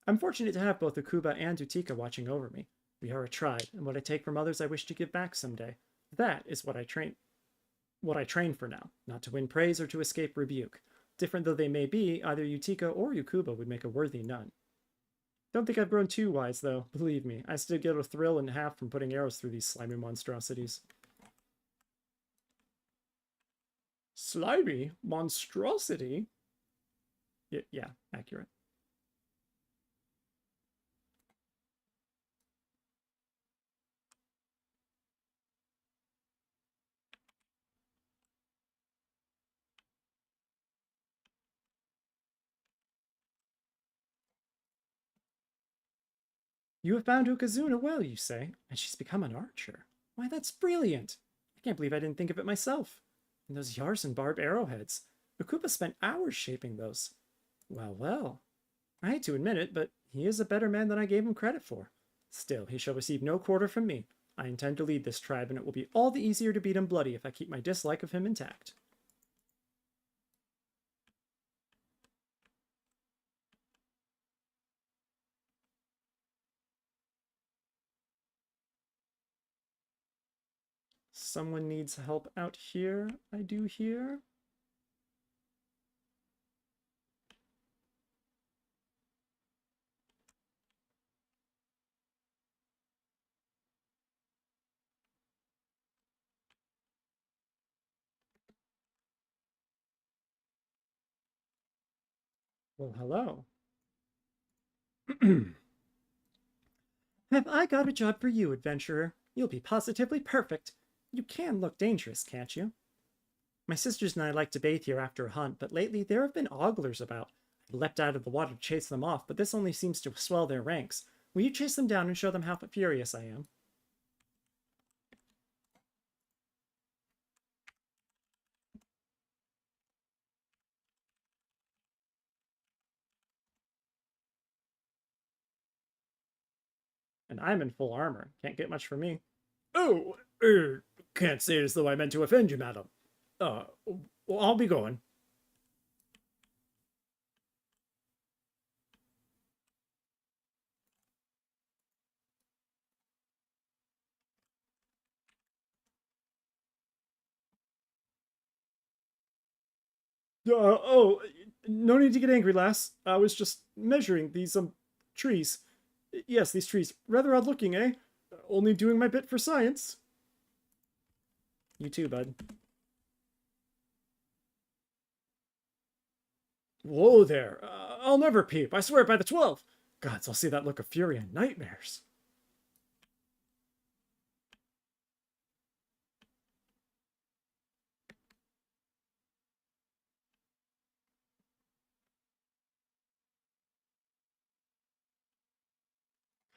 [SPEAKER 1] I'm fortunate to have both Akuba and Utika watching over me. We are a tribe, and what I take from others I wish to give back someday. That is what I train for now, not to win praise or to escape rebuke. Different though they may be, either Utika or Ukuba would make a worthy nun. Don't think I've grown too wise, though. Believe me, I still get a thrill and a half from putting arrows through these slimy monstrosities. Slimy monstrosity? Yeah, accurate. You have found Ukazuna well, you say, and she's become an archer. Why, that's brilliant! I can't believe I didn't think of it myself. And those Yarzen barb arrowheads. Ukuba spent hours shaping those. Well. I hate to admit it, but he is a better man than I gave him credit for. Still, he shall receive no quarter from me. I intend to lead this tribe, and it will be all the easier to beat him bloody if I keep my dislike of him intact. Someone needs help out here, I do hear. Well, hello. Have I got a job for you, adventurer? You'll be positively perfect. You can look dangerous, can't you? My sisters and I like to bathe here after a hunt, but lately there have been oglers about. I leapt out of the water to chase them off, but this only seems to swell their ranks. Will you chase them down and show them how furious I am? And I'm in full armor. Can't get much from me. Oh, can't say it as though I meant to offend you, madam. Well, I'll be going. Oh, no need to get angry, lass. I was just measuring these, trees. Yes, these trees. Rather odd looking, eh? Only doing my bit for science. You too, bud. Whoa there. I'll never peep. I swear by the 12. Gods, I'll see that look of fury in nightmares.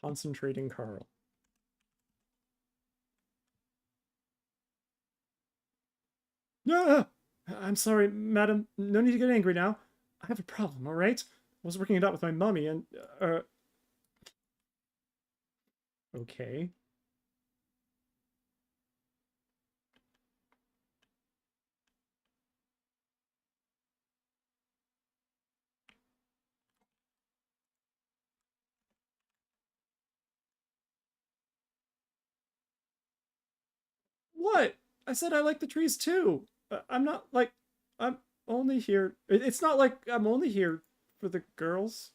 [SPEAKER 1] Concentrating Carl. Ah! I'm sorry, madam. No need to get angry now. I have a problem, all right? I was working it out with my mummy and, okay. What? I said I like the trees too. I'm not like, I'm only here. It's not like I'm only here for the girls.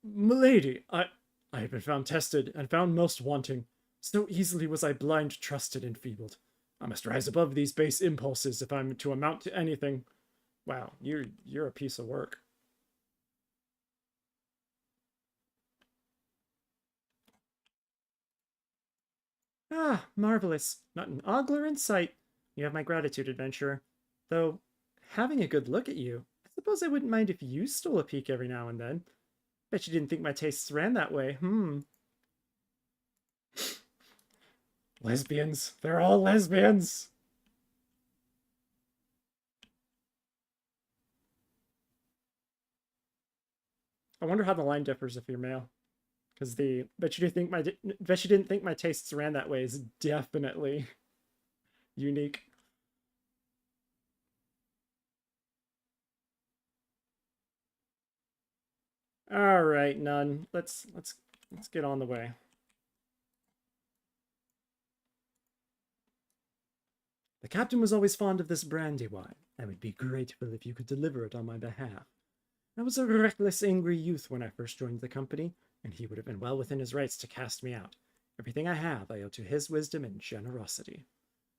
[SPEAKER 1] Milady, I have been found tested and found most wanting. So easily was I blind, trusted, enfeebled. I must rise above these base impulses if I'm to amount to anything. Wow, you're a piece of work. Ah, marvelous. Not an ogler in sight. You have my gratitude, adventurer. Though, having a good look at you, I suppose I wouldn't mind if you stole a peek every now and then. Bet you didn't think my tastes ran that way, Lesbians. They're all lesbians. I wonder how the line differs if you're male. Because the bet you didn't think my tastes ran that way is definitely unique. All right, Nun. Let's get on the way. The captain was always fond of this brandy wine. I would be grateful if you could deliver it on my behalf. I was a reckless, angry youth when I first joined the company, and he would have been well within his rights to cast me out. Everything I have I owe to his wisdom and generosity.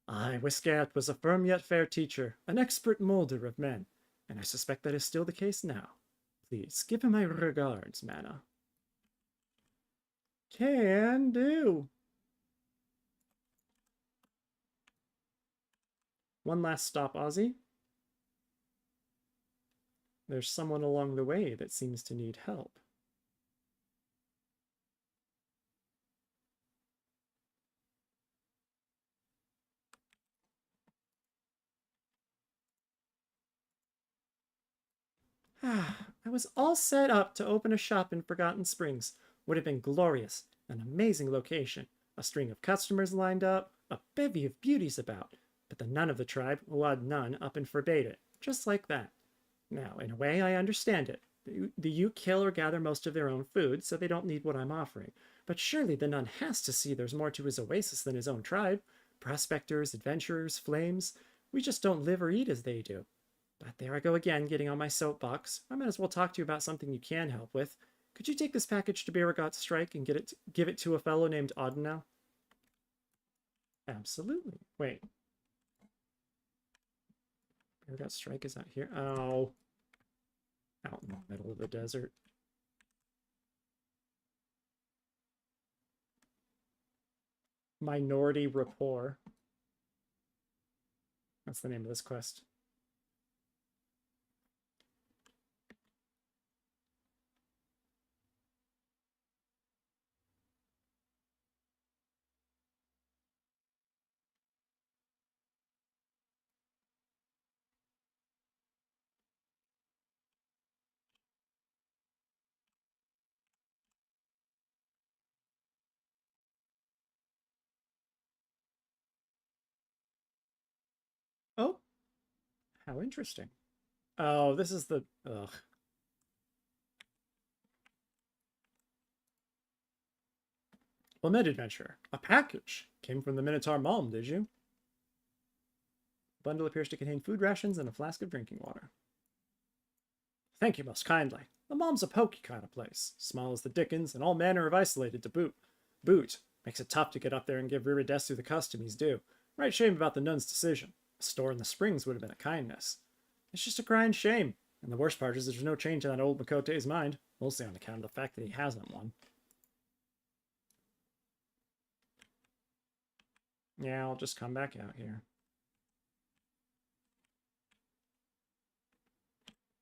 [SPEAKER 1] Aye, Wiscat was a firm yet fair teacher, an expert molder of men, and I suspect that is still the case now. Please, give him my regards, M'aana. Can do. One last stop, Ozzy. There's someone along the way that seems to need help. I was all set up to open a shop in Forgotten Springs. Would have been glorious. An amazing location. A string of customers lined up, a bevy of beauties about. But the nun of the tribe, M'aana Nunh, up and forbade it. Just like that. Now, in a way, I understand it. The Ute kill or gather most of their own food, so they don't need what I'm offering. But surely the nun has to see there's more to his oasis than his own tribe. Prospectors, adventurers, flames. We just don't live or eat as they do. But there I go again, getting on my soapbox. I might as well talk to you about something you can help with. Could you take this package to Beauregard Strike and give it to a fellow named Auden? Absolutely. Wait. Beauregard Strike is out here. Oh. Out in the middle of the desert. Minority Rapport. That's the name of this quest. Oh, how interesting. Oh, this is the... Ugh. Well, mid-adventure. A package. Came from the Minotaur Malm, did you? The bundle appears to contain food rations and a flask of drinking water. Thank you most kindly. The Malm's a pokey kind of place. Small as the dickens, and all manner of isolated to boot. Makes it tough to get up there and give Riridesu the custom he's due. Right shame about the nun's decision. A store in the springs would have been a kindness. It's just a crying shame. And the worst part is there's no change in that old Makote's mind, mostly on account of the fact that he hasn't one. Yeah, I'll just come back out here.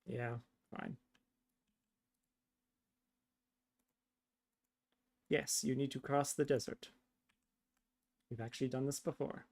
[SPEAKER 1] Yeah, fine. Yes, you need to cross the desert. We've actually done this before.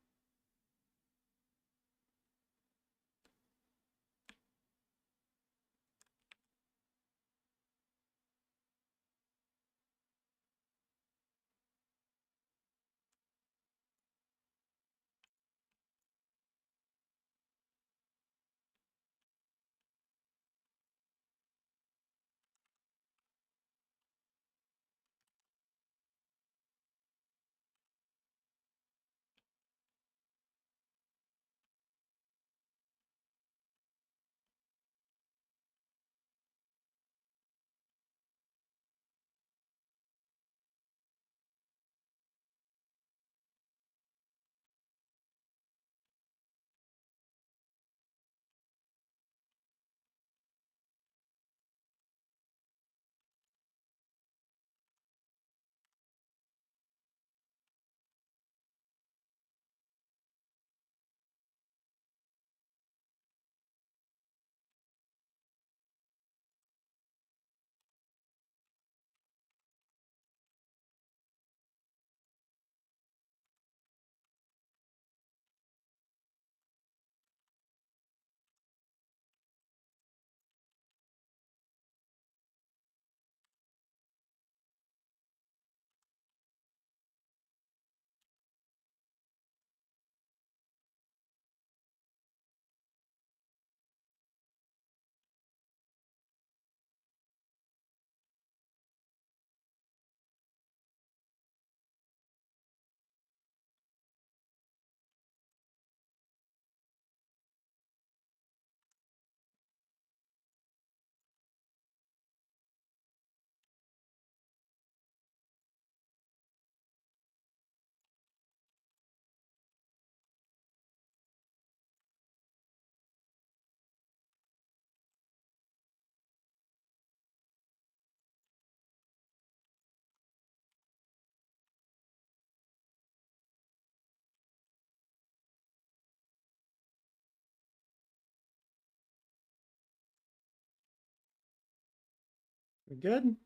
[SPEAKER 1] We good?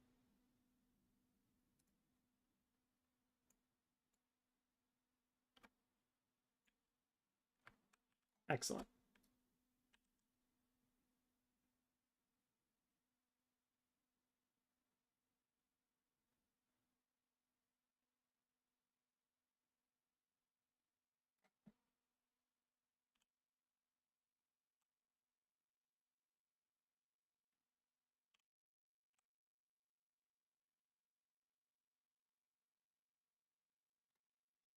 [SPEAKER 1] Excellent.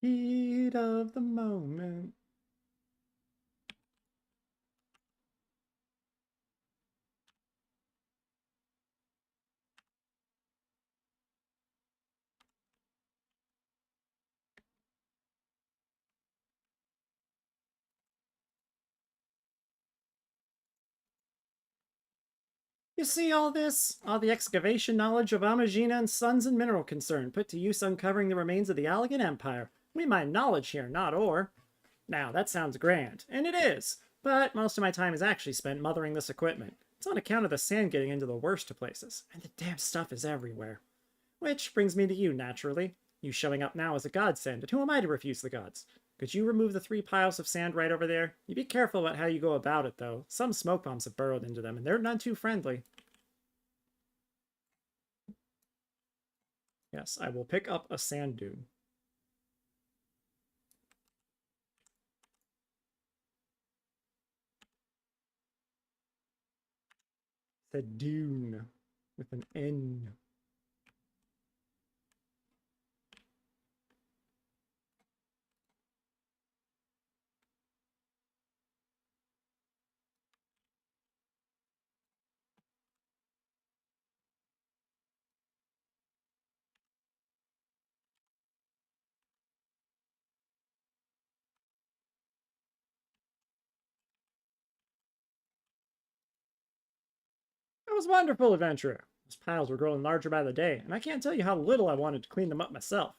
[SPEAKER 1] Heat of the moment. You see all this? All the excavation knowledge of Amagina and Sons and mineral concern put to use uncovering the remains of the Allegan Empire. We mine knowledge here, not ore. Now, that sounds grand, and it is, but most of my time is actually spent mothering this equipment. It's on account of the sand getting into the worst of places, and the damn stuff is everywhere. Which brings me to you, naturally. You showing up now is a godsend, and who am I to refuse the gods? Could you remove the 3 piles of sand right over there? You be careful about how you go about it, though. Some smoke bombs have burrowed into them, and they're none too friendly. Yes, I will pick up a sand dune. It's a dune with an N. It was wonderful, adventurer. Those piles were growing larger by the day, and I can't tell you how little I wanted to clean them up myself.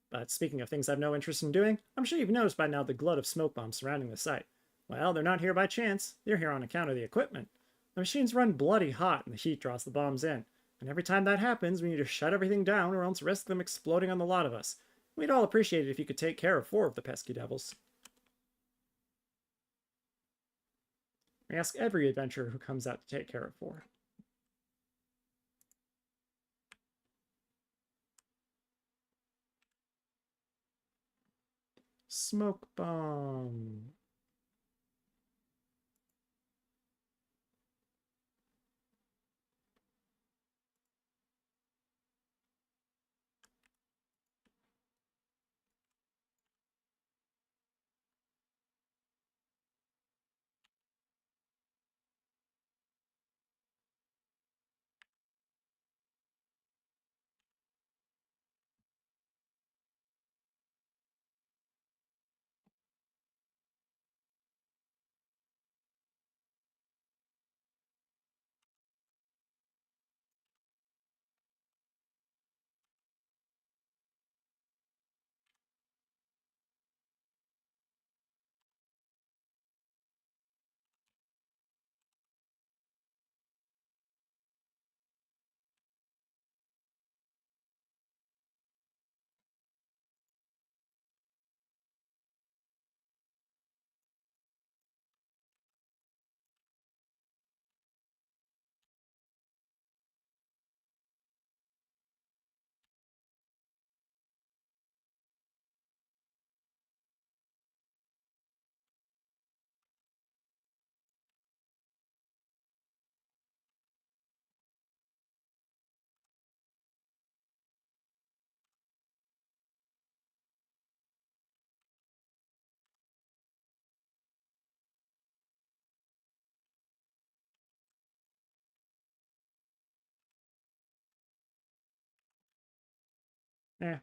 [SPEAKER 1] But speaking of things I've no interest in doing, I'm sure you've noticed by now the glut of smoke bombs surrounding the site. Well, they're not here by chance. They're here on account of the equipment. The machines run bloody hot and the heat draws the bombs in. And every time that happens, we need to shut everything down or else risk them exploding on the lot of us. We'd all appreciate it if you could take care of 4 of the pesky devils. I ask every adventurer who comes out to take care of 4. Smoke bomb. Eh.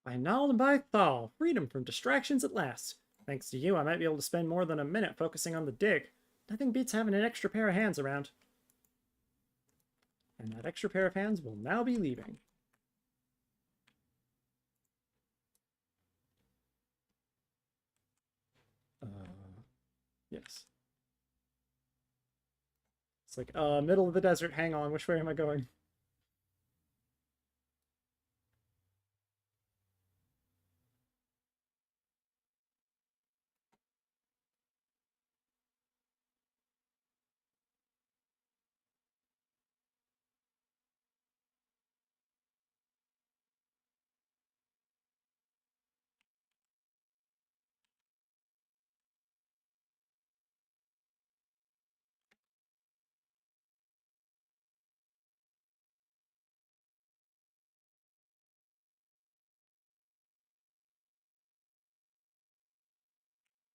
[SPEAKER 1] By null and by thal, freedom from distractions at last. Thanks to you, I might be able to spend more than a minute focusing on the dig. Nothing beats having an extra pair of hands around. And that extra pair of hands will now be leaving. Yes. It's like, middle of the desert, hang on, which way am I going?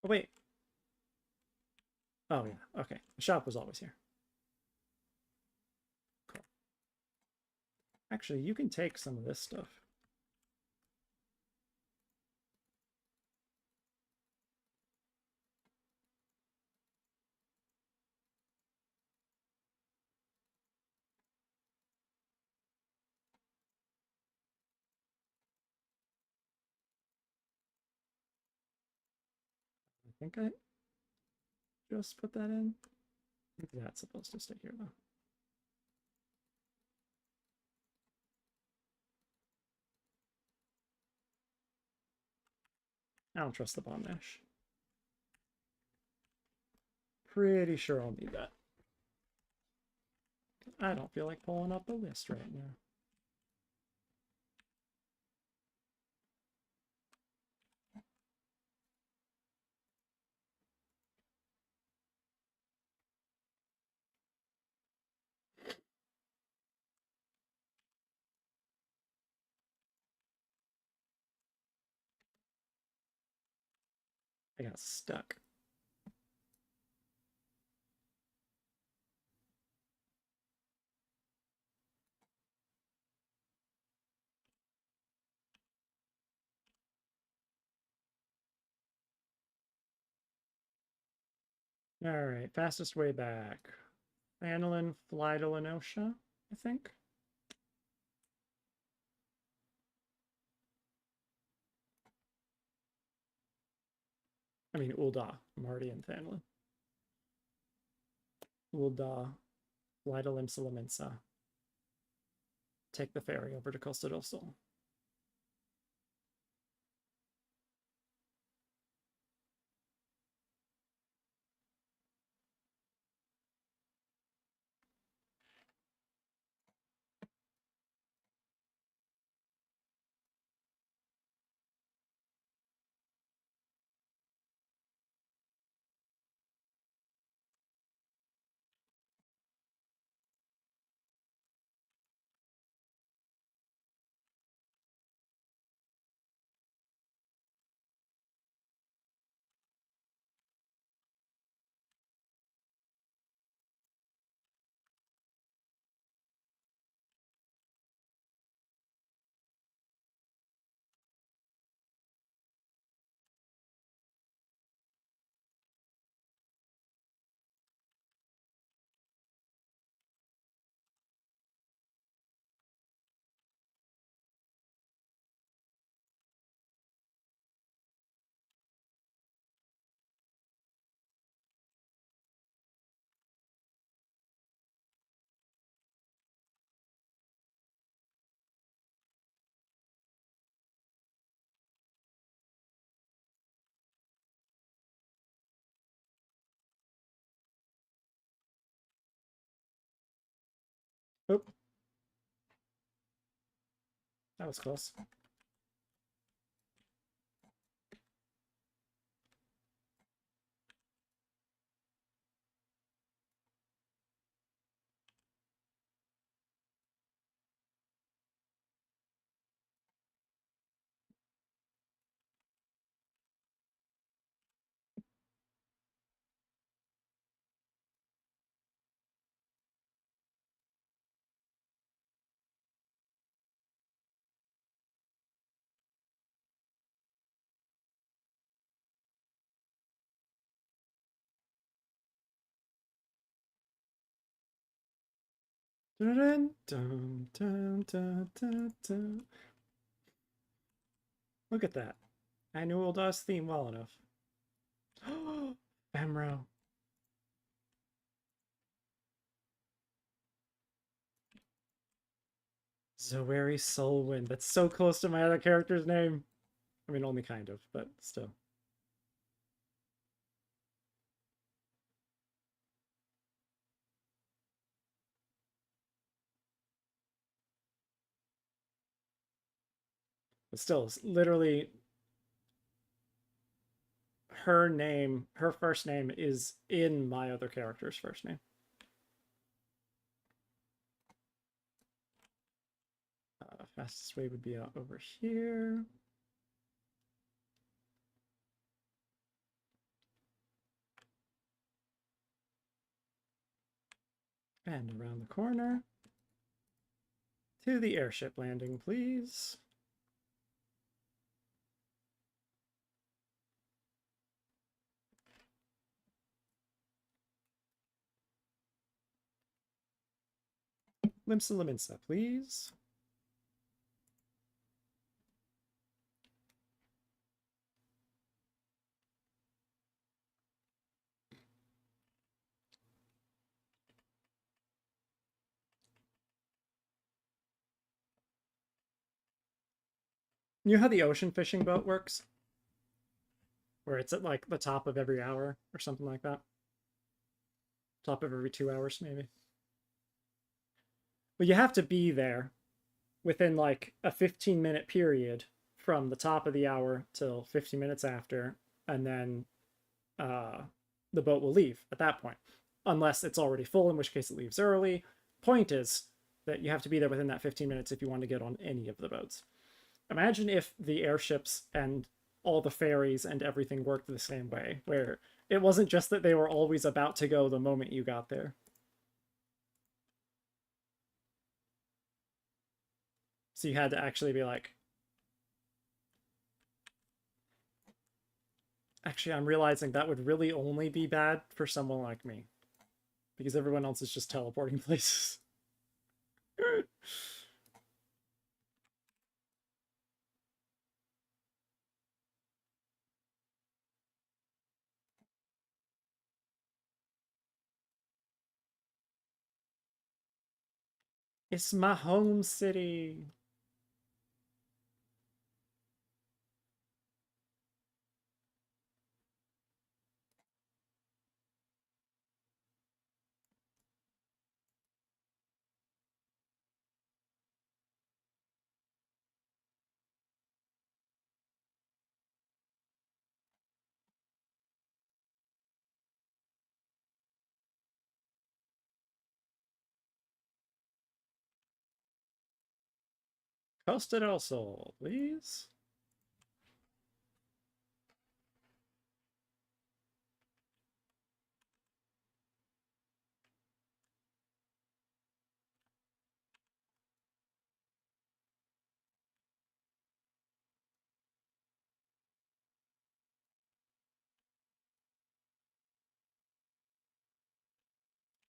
[SPEAKER 1] Oh, wait. Oh, yeah. Okay. The shop was always here. Cool. Actually, you can take some of this stuff. I think I just put that in. I think that's supposed to stay here, though. I don't trust the bomb mesh. Pretty sure I'll need that. I don't feel like pulling up a list right now. I got stuck. All right, fastest way back. Anilin, Flydolinosha, I think. I mean, Ulda. I'm already in Thanlin. Ulda, Flydolim Salaminsa. Take the ferry over to Costa del Sol. Oop. That was close. Dun, dun, dun, dun, dun, dun. Look at that. I knew Ulda's theme well enough. Femro. Zoeri Solwyn. That's so close to my other character's name. I mean, only kind of, but still. But still, it's literally her name, her first name is in my other character's first name. Fastest way would be out over here. And around the corner. To the airship landing, please. Limsa Laminsa, please. You know how the ocean fishing boat works? Where it's at like the top of every hour or something like that? Top of every 2 hours, maybe. But you have to be there within like a 15-minute period from the top of the hour till 15 minutes after, and then the boat will leave at that point. Unless it's already full, in which case it leaves early. Point is that you have to be there within that 15 minutes if you want to get on any of the boats. Imagine if the airships and all the ferries and everything worked the same way, where it wasn't just that they were always about to go the moment you got there. So you had to actually be like... Actually, I'm realizing that would really only be bad for someone like me. Because everyone else is just teleporting places. It's my home city. Costa del Sol, please.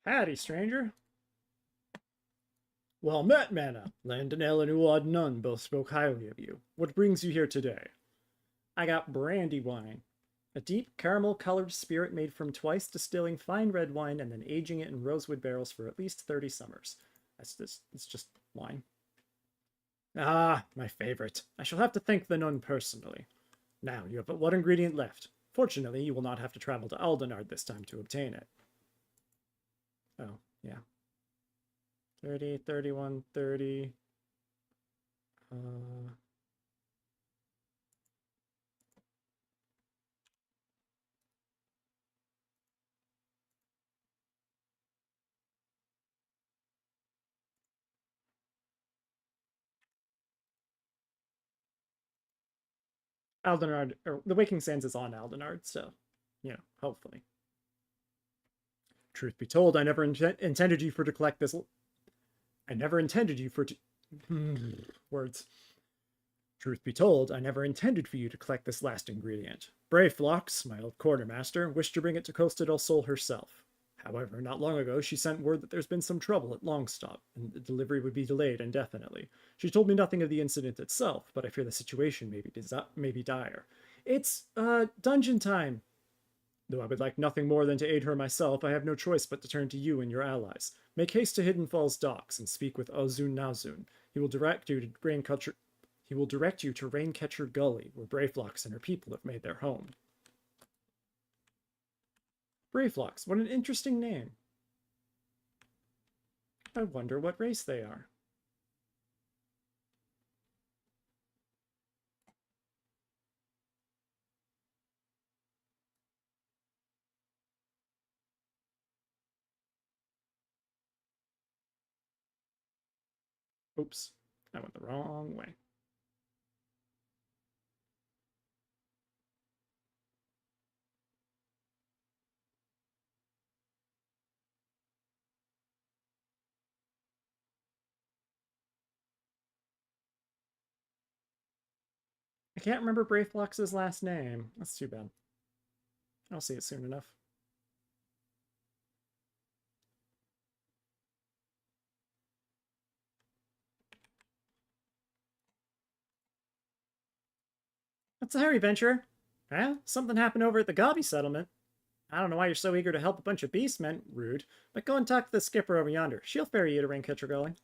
[SPEAKER 1] Howdy, stranger. Well met, M'aana. Land and M'aana Nunh both spoke highly of you. What brings you here today? I got brandy wine. A deep caramel-colored spirit made from twice distilling fine red wine and then aging it in rosewood barrels for at least 30 summers. It's just wine. Ah, my favorite. I shall have to thank the nun personally. Now, you have but one ingredient left. Fortunately, you will not have to travel to Aldenard this time to obtain it. Oh, yeah. 30, 31, 30. Aldenard, or the Waking Sands is on Aldenard, so, you know, hopefully. Truth be told, I never intended you for to collect this. I never intended you for to... Words. Truth be told, I never intended for you to collect this last ingredient. Brave Phlox, my old quartermaster, wished to bring it to Costa del Sol herself. However, not long ago, she sent word that there's been some trouble at Longstop, and the delivery would be delayed indefinitely. She told me nothing of the incident itself, but I fear the situation may be dire. It's, dungeon time. Though I would like nothing more than to aid her myself, I have no choice but to turn to you and your allies. Make haste to Hidden Falls docks and speak with Ozun Nazun. He will direct you to Raincatcher Gully, where Brayflox and her people have made their home. Brayflox, what an interesting name. I wonder what race they are. Oops, I went the wrong way. I can't remember Brayflox's last name. That's too bad. I'll see it soon enough. What's the hurry, Venturer? Well, something happened over at the Gobby settlement. I don't know why you're so eager to help a bunch of beastmen, rude, but go and talk to the skipper over yonder. She'll ferry you to Raincatcher Gully.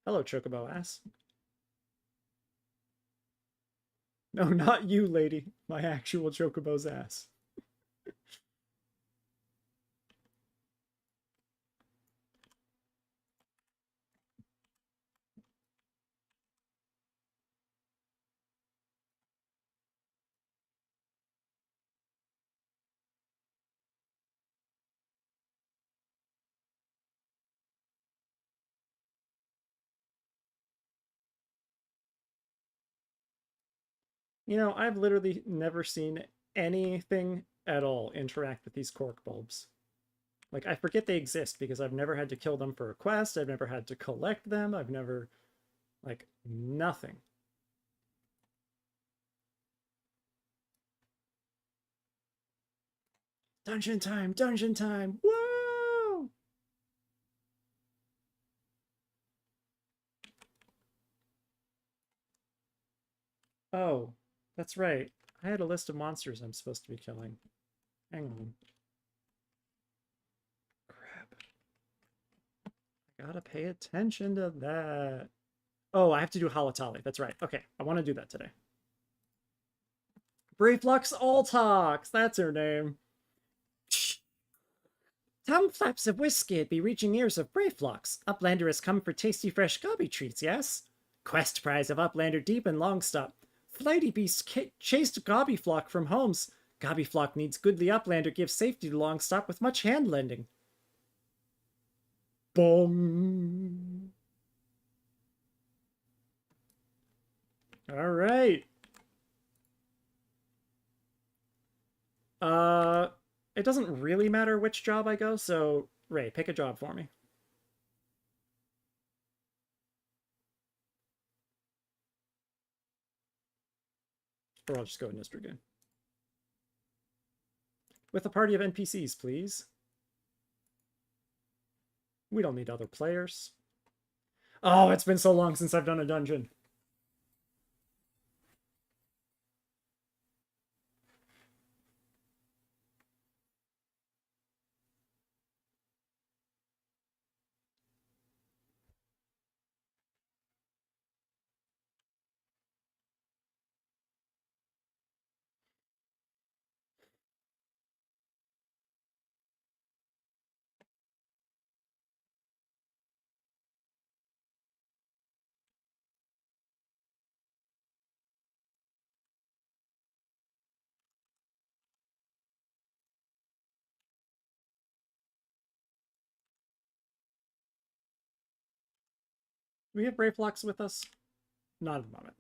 [SPEAKER 1] Hello, Chocobo ass. No, not you, lady. My actual Chocobo's ass. You know, I've literally never seen anything at all interact with these cork bulbs. Like, I forget they exist because I've never had to kill them for a quest. I've never had to collect them. I've never, like, nothing. Dungeon time! Dungeon time! Woo! Oh, that's right. I had a list of monsters I'm supposed to be killing. Hang on. Crap. I gotta pay attention to that. Oh, I have to do Halatali. That's right. Okay, I want to do that today. Brayflox Altox! That's her name. Tom flaps of whiskey be reaching ears of Brayflox. Uplander has come for tasty fresh gobby treats, yes? Quest prize of Uplander deep and long stop. Flighty beast chased Gobbyflock from homes. Gobbyflock needs goodly Uplander gives safety to Longstop with much hand lending. Boom. All right. It doesn't really matter which job I go, so Ray, pick a job for me. Or I'll just go Nistrigan. With a party of NPCs, please. We don't need other players. Oh, it's been so long since I've done a dungeon. Do we have Brayflox with us? Not at the moment.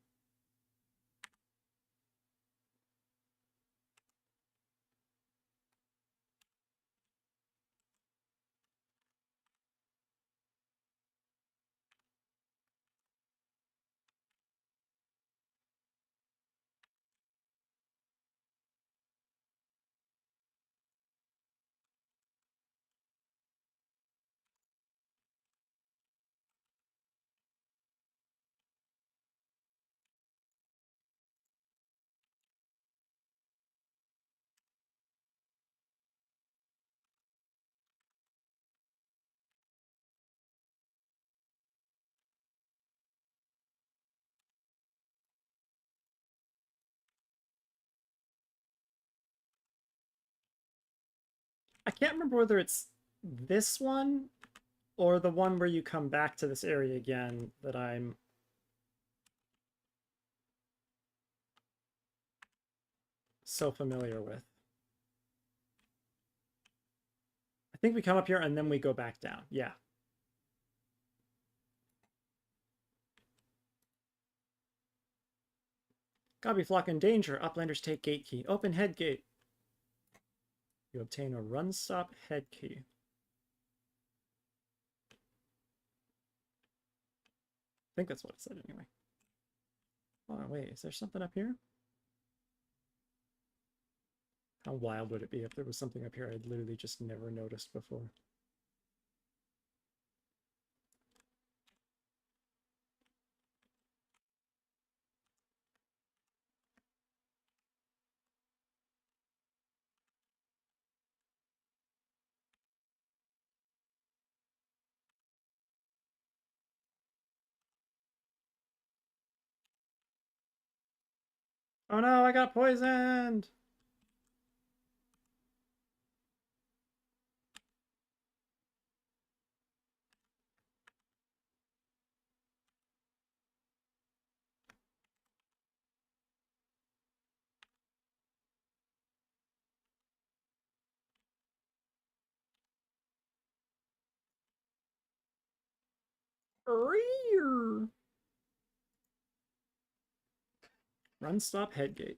[SPEAKER 1] I can't remember whether it's this one or the one where you come back to this area again that I'm so familiar with. I think we come up here and then we go back down. Yeah. Gobby flock in danger. Uplanders take gate key. Open head gate. You obtain a run stop head key. I think that's what it said anyway. Oh, wait, is there something up here? How wild would it be if there was something up here I'd literally just never noticed before? Oh no, I got poisoned! Run stop head gate.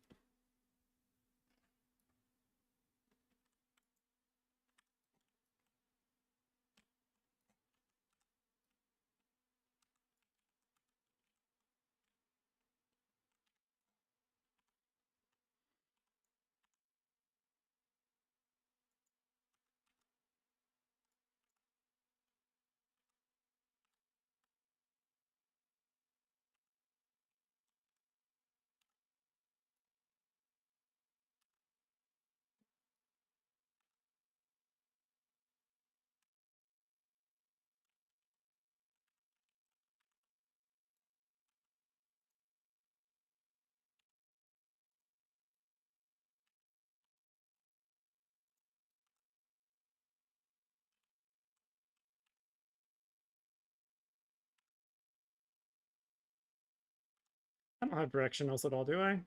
[SPEAKER 1] I don't have directionals at all, do I?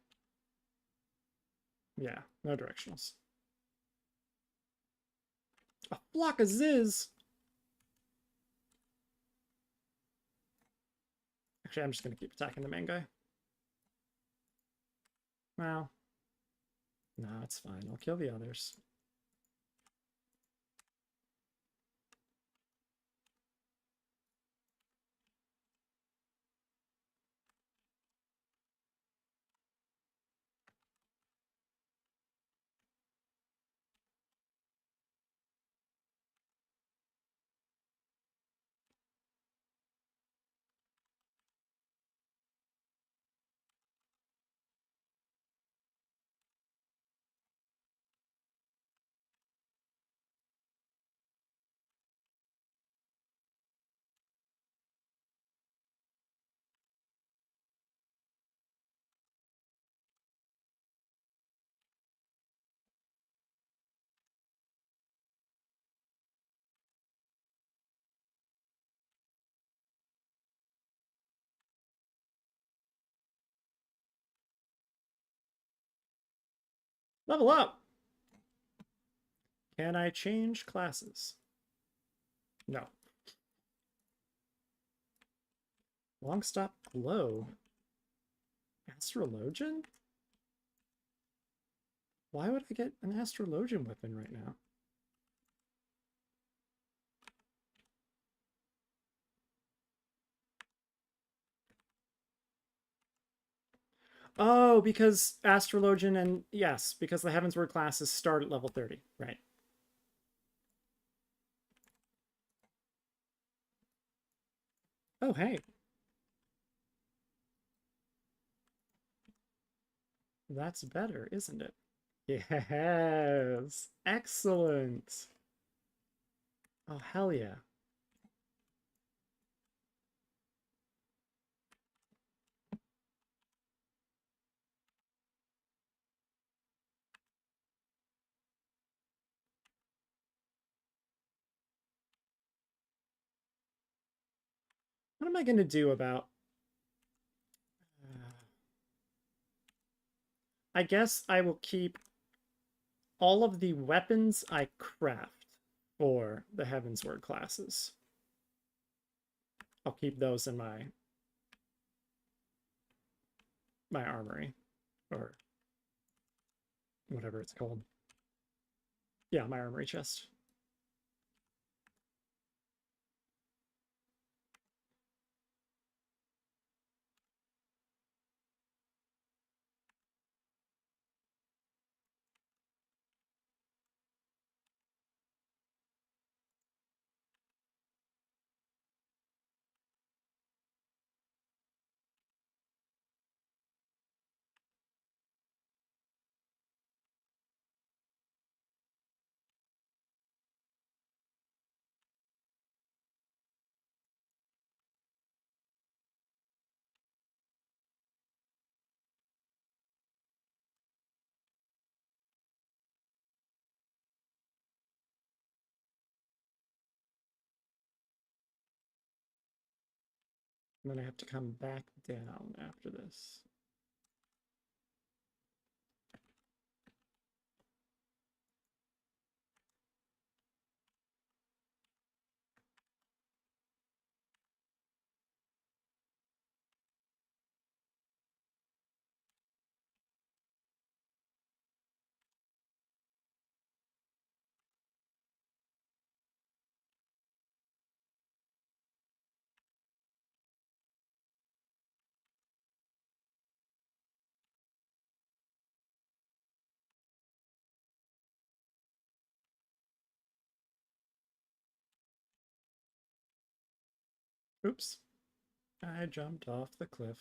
[SPEAKER 1] Yeah, no directionals. A flock of Ziz! Actually, I'm just going to keep attacking the main guy. Well, no, it's fine. I'll kill the others. Level up! Can I change classes? No. Long stop glow. Astrologian? Why would I get an astrologian weapon right now? Oh, because astrologian and yes, because the Heavensward classes start at level 30, right? Oh, hey. That's better, isn't it? Yes. Excellent. Oh, hell yeah. am I going to do about... I guess I will keep all of the weapons I craft for the Heavensward classes. I'll keep those in my armory, or whatever it's called. Yeah, my armory chest. And then I have to come back down after this. Oops. I jumped off the cliff.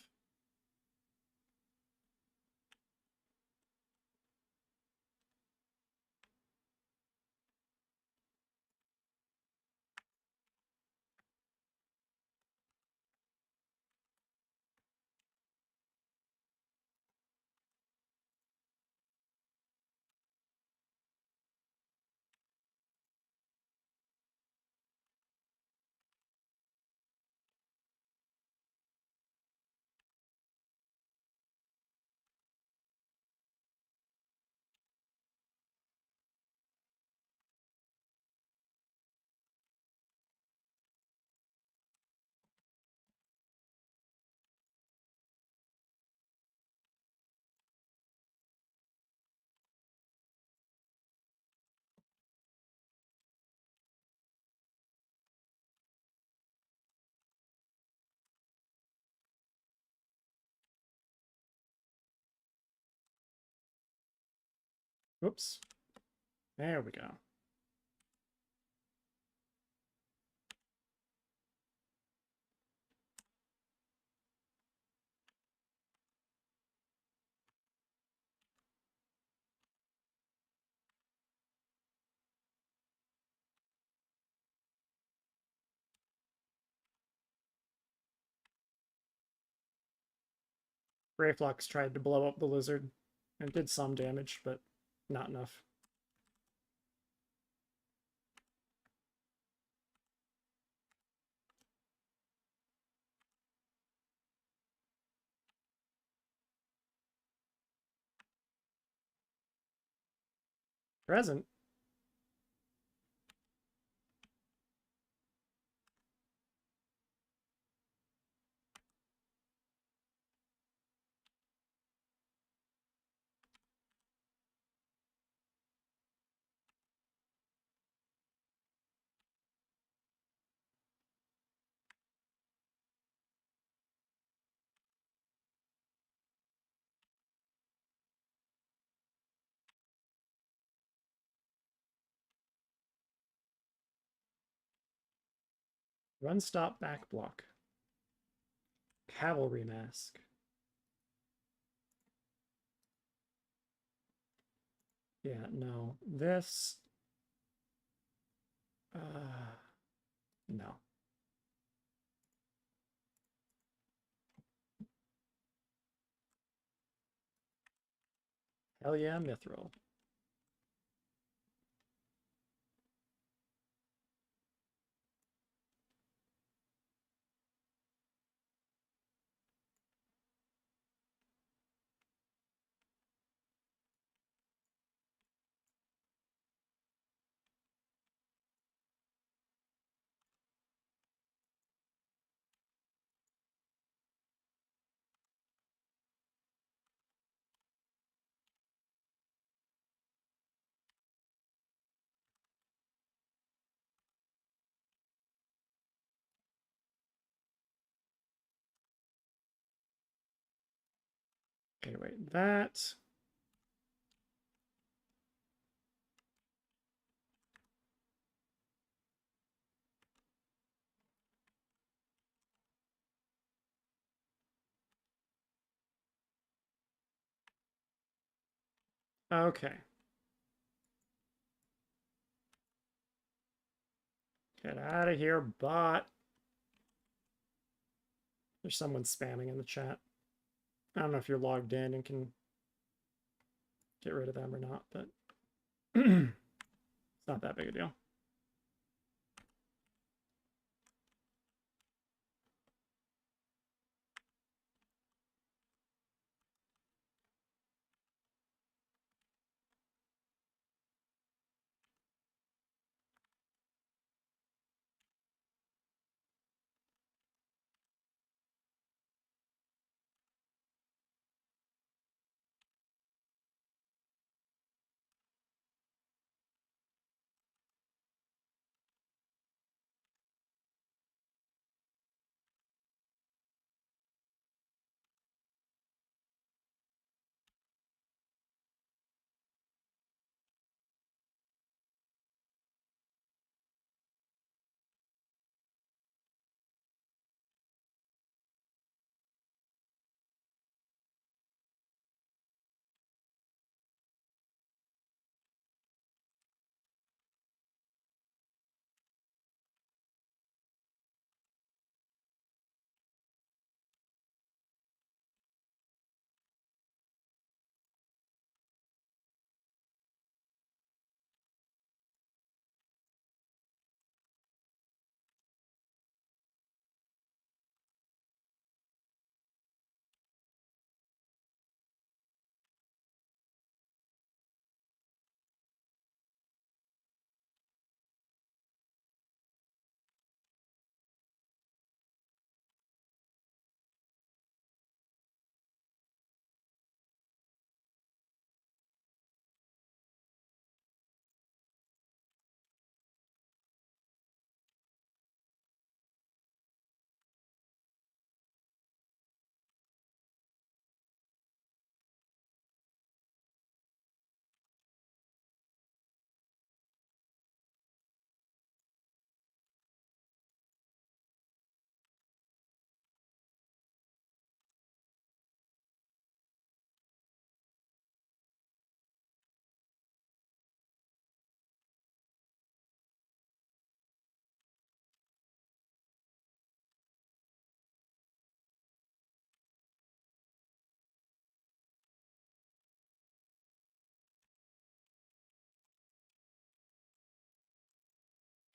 [SPEAKER 1] Whoops. There we go. Greyflux tried to blow up the lizard and did some damage, but not enough. Present. Run, stop, back block. Cavalry mask. Yeah, no. This... no. Hell yeah, mithril. Okay, wait, that. Okay. Get out of here, bot. There's someone spamming in the chat. I don't know if you're logged in and can get rid of them or not, but it's not that big a deal.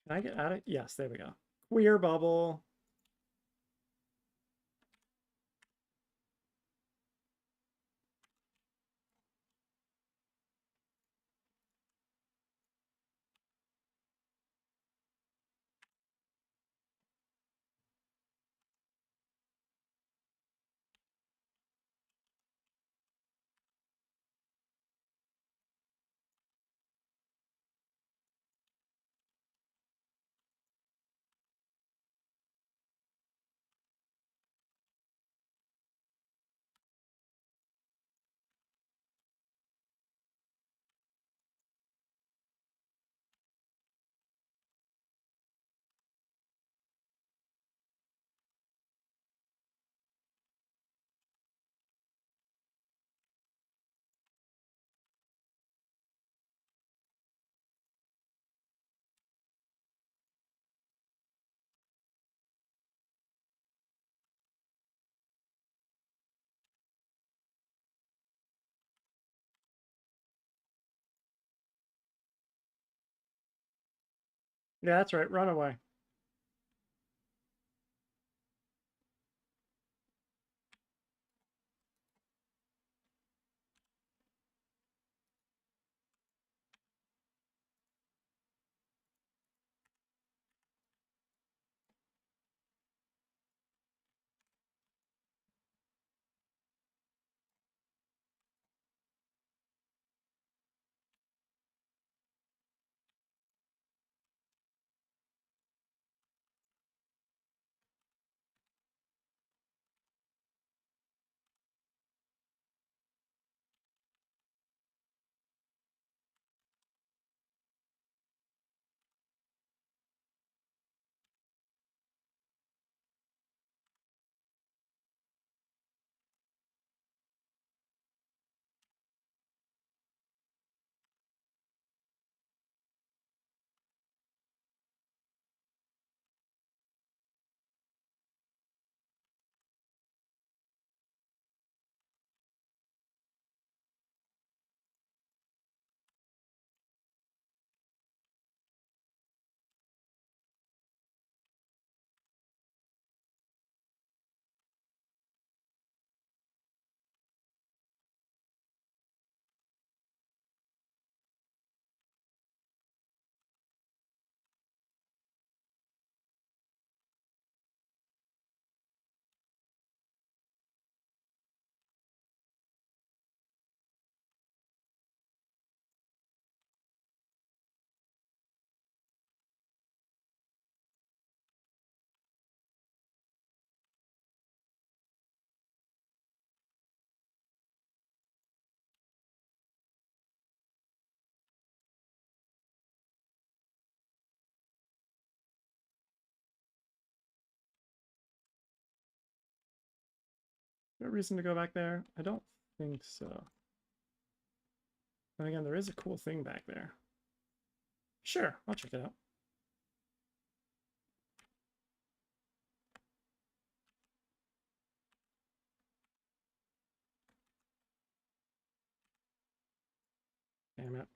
[SPEAKER 1] Can I get out of? Yes, there we go. Queer bubble. Yeah, that's right. Run away. there a reason to go back there? I don't think so. And again, there is a cool thing back there. Sure, I'll check it out. Damn it.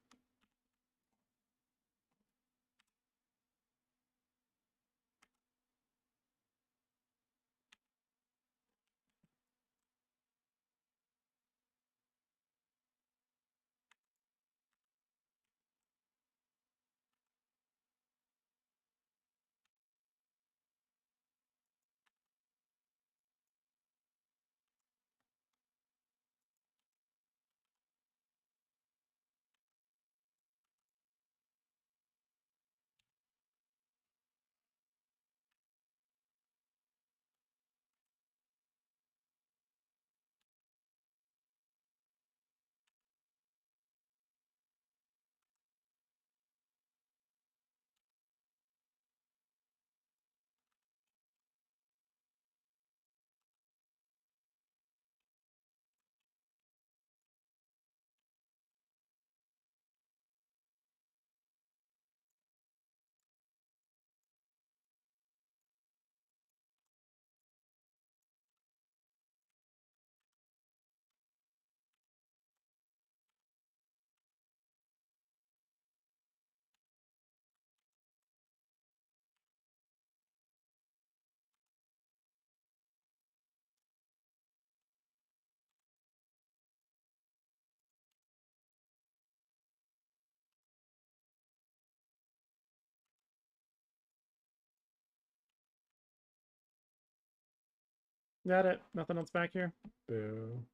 [SPEAKER 1] That it? Nothing else back here? Boo.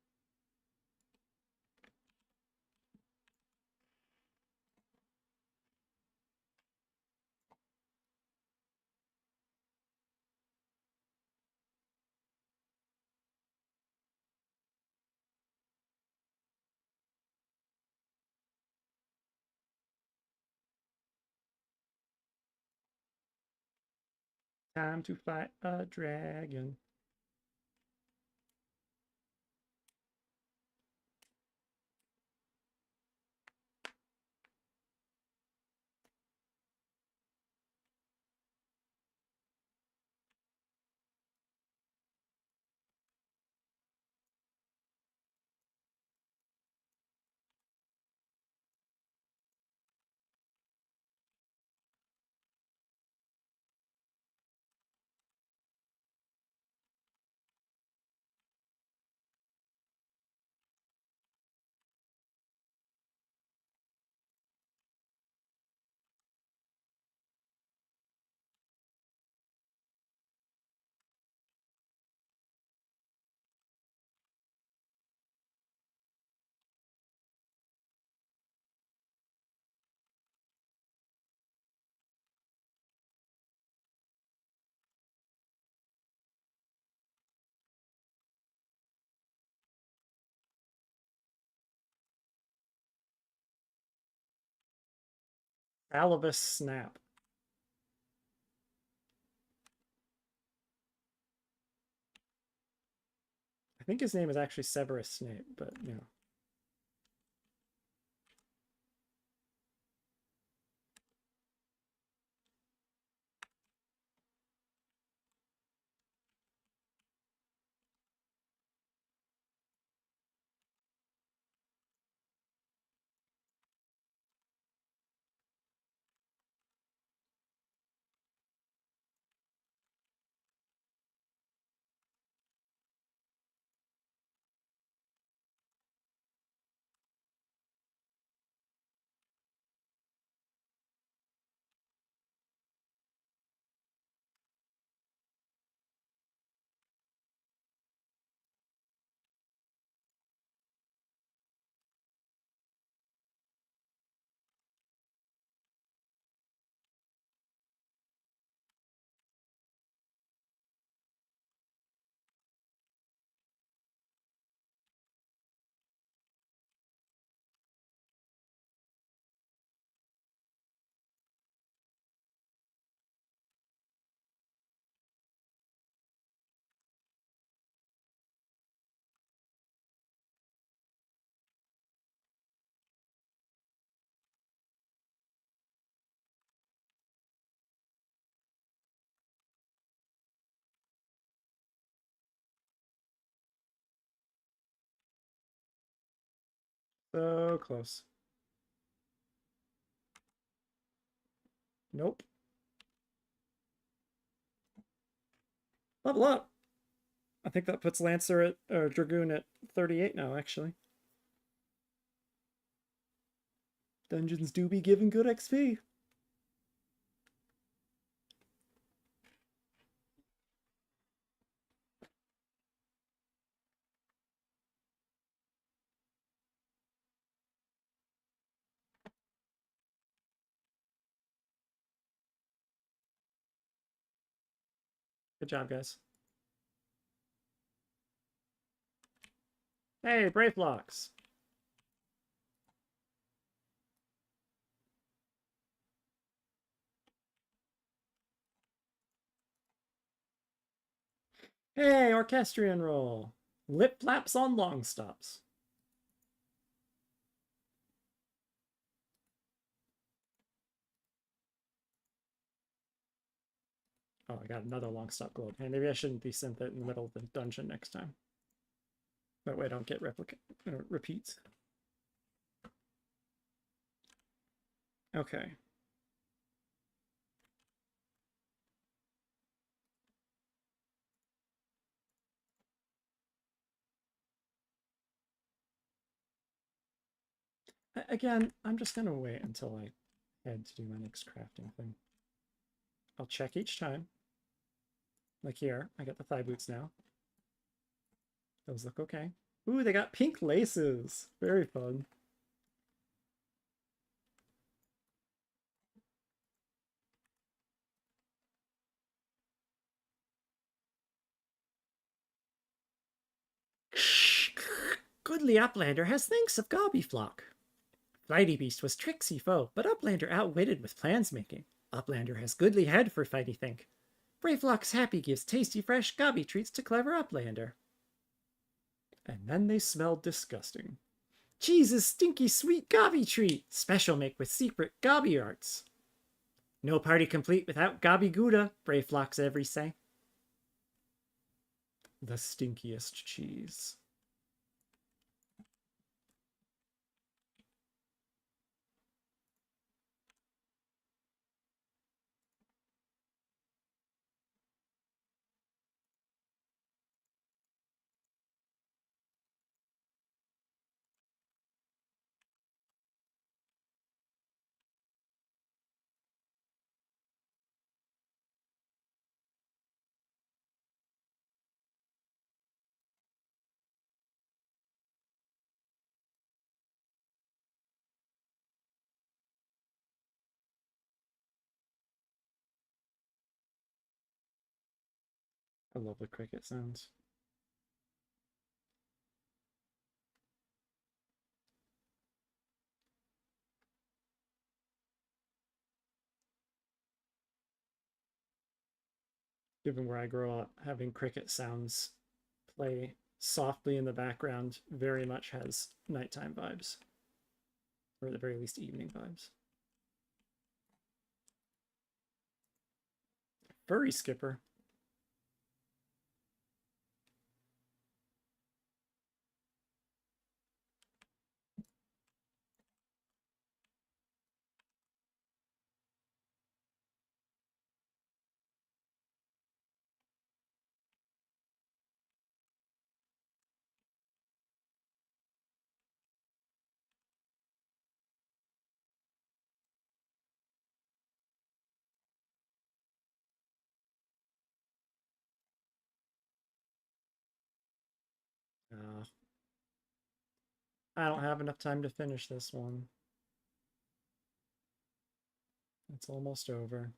[SPEAKER 1] Time to fight a dragon. Alibus Snap. I think his name is actually Severus Snape, but you know. So close. Nope. Level up. I think that puts Lancer at, or Dragoon at 38 now, actually. Dungeons do be giving good XP. Good job, guys. Hey, Brave Blocks. Hey, Orchestrion roll. Lip flaps on long stops. Oh, I got another long stop globe. Hey, maybe I shouldn't be sent it in the middle of the dungeon next time. That way I don't get repeats. Okay. Again, I'm just going to wait until I head to do my next crafting thing. I'll check each time. Like here, I got the thigh boots now. Those look okay. Ooh, they got pink laces. Very fun. Goodly Uplander has thanks of Gobbyflock. Flighty Beast was tricksy foe, but Uplander outwitted with plans making. Uplander has goodly head for fighty think. Braveflock's happy gives tasty fresh gobby treats to clever Uplander. And then they smelled disgusting. Cheese's stinky sweet gobby treat, special make with secret gobby arts. No party complete without gobby gouda, Braveflock's every say. The stinkiest cheese. I love the cricket sounds. Given where I grow up, having cricket sounds play softly in the background very much has nighttime vibes. Or at the very least, evening vibes. Furry Skipper. I don't have enough time to finish this one. It's almost over.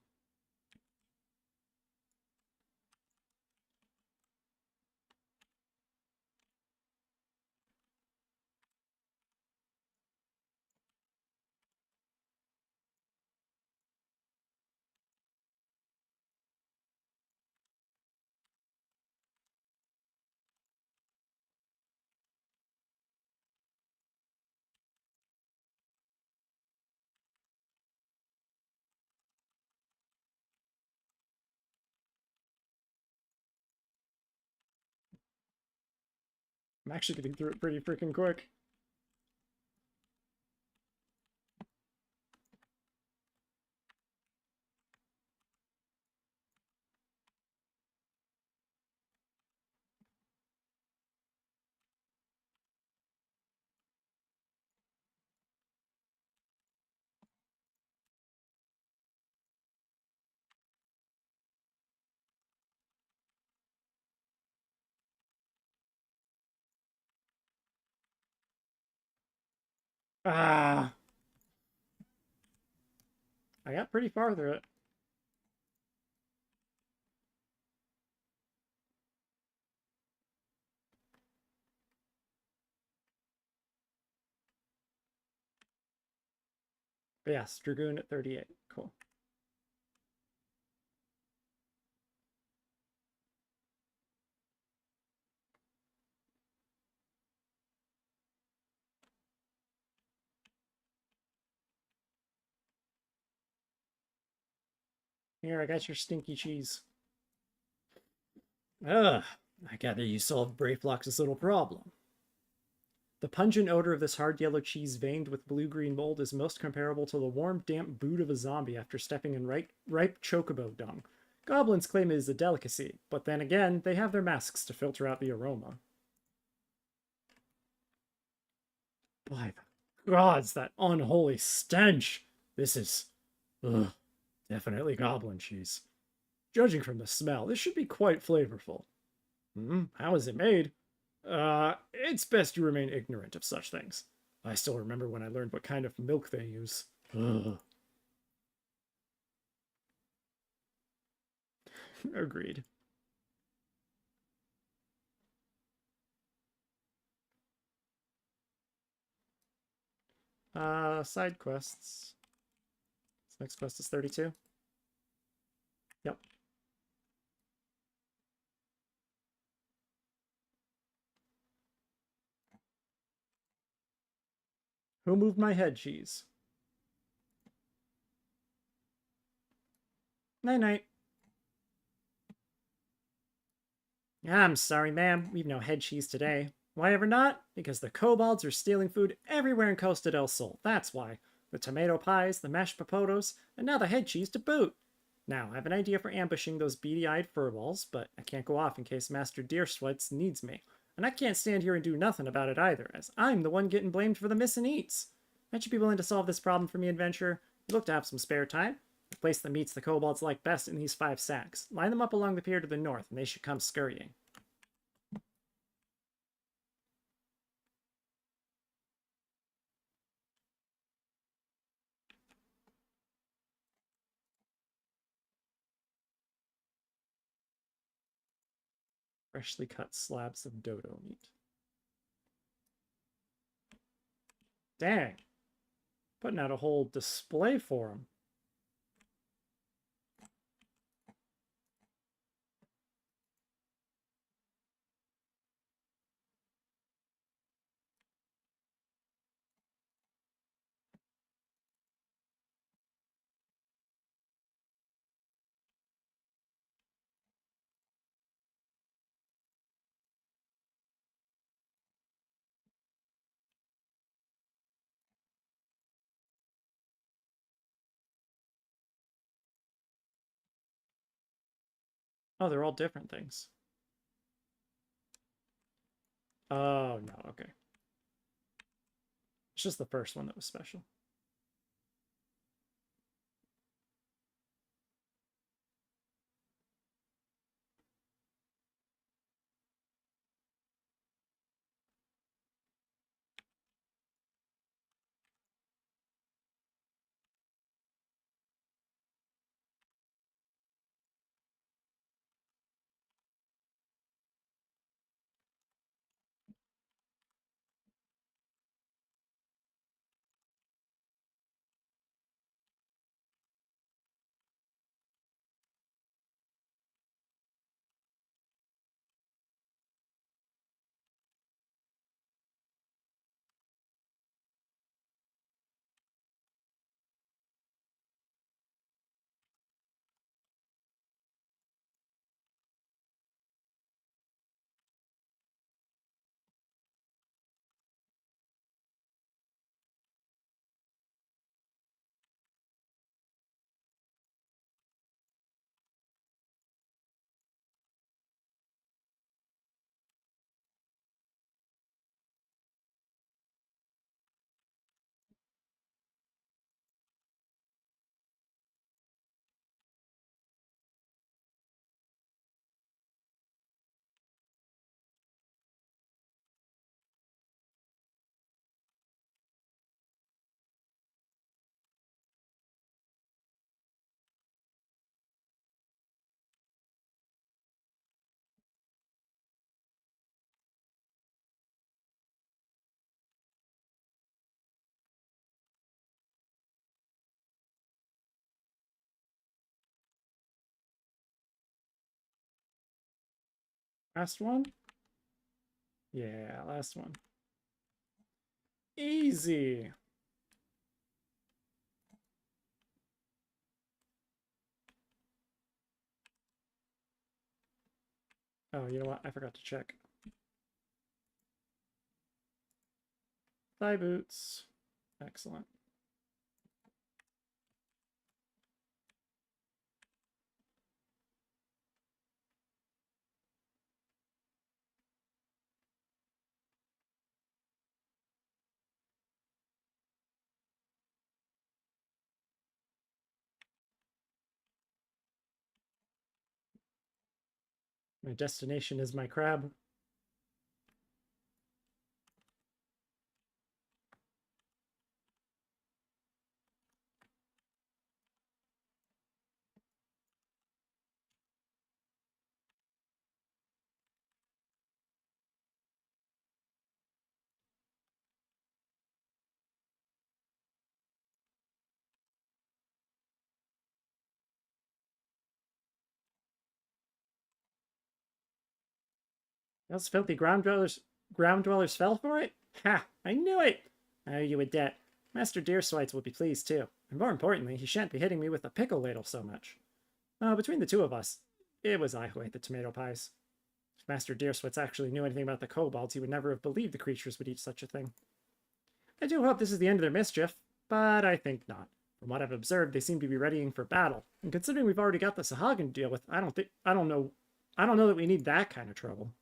[SPEAKER 1] I'm actually getting through it pretty freaking quick. Ah! I got pretty far through it. But yes, Dragoon at 38. Cool. Here, I got your stinky cheese. Ugh, I gather you solved Brayflox's little problem. The pungent odor of this hard yellow cheese veined with blue-green mold is most comparable to the warm, damp boot of a zombie after stepping in ripe chocobo dung. Goblins claim it is a delicacy, but then again, they have their masks to filter out the aroma. By the gods, that unholy stench! This is... ugh, definitely goblin cheese. Judging from the smell, this should be quite flavorful. How is it made? It's best you remain ignorant of such things. I still remember when I learned what kind of milk they use. Ugh. Agreed. Side quests. This next quest is 32. Yep. Who moved my head cheese? Night night. I'm sorry, ma'am. We've no head cheese today. Why ever not? Because the kobolds are stealing food everywhere in Costa del Sol. That's why. The tomato pies, the mashed potatoes, and now the head cheese to boot. Now, I have an idea for ambushing those beady-eyed furballs, but I can't go off in case Master Deersweats needs me. And I can't stand here and do nothing about it either, as I'm the one getting blamed for the missing eats. Might you be willing to solve this problem for me, adventurer? You look to have some spare time. The place that meets the kobolds like best in these 5 sacks. Line them up along the pier to the north, and they should come scurrying. Freshly cut slabs of dodo meat. Dang. Putting out a whole display for them. Oh, they're all different things. Oh, no, okay. It's just the first one that was special. Last one? Yeah, last one. Easy. Oh, you know what? I forgot to check. Thigh boots. Excellent. My destination is my crab. Those filthy ground dwellers fell for it? Ha! I knew it! I owe you a debt. Master Deerswites will be pleased too. And more importantly, he shan't be hitting me with a pickle ladle so much. Between the two of us, it was I who ate the tomato pies. If Master Deerswites actually knew anything about the kobolds, he would never have believed the creatures would eat such a thing. I do hope this is the end of their mischief, but I think not. From what I've observed, they seem to be readying for battle. And considering we've already got the Sahagin to deal with, I don't know that we need that kind of trouble.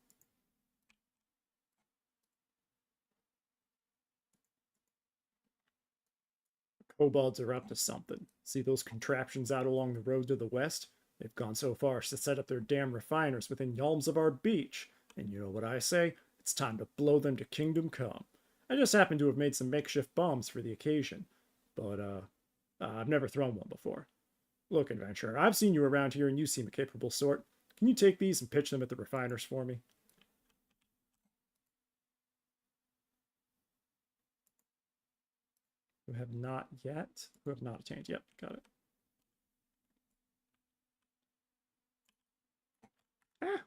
[SPEAKER 1] Kobolds are up to something. See those contraptions out along the road to the west? They've gone so far as to set up their damn refiners within yalms of our beach. And you know what I say? It's time to blow them to kingdom come. I just happen to have made some makeshift bombs for the occasion. But, I've never thrown one before. Look, adventurer, I've seen you around here and you seem a capable sort. Can you take these and pitch them at the refiners for me? Who have not yet? Who have not attained? Yep, got it. Ah,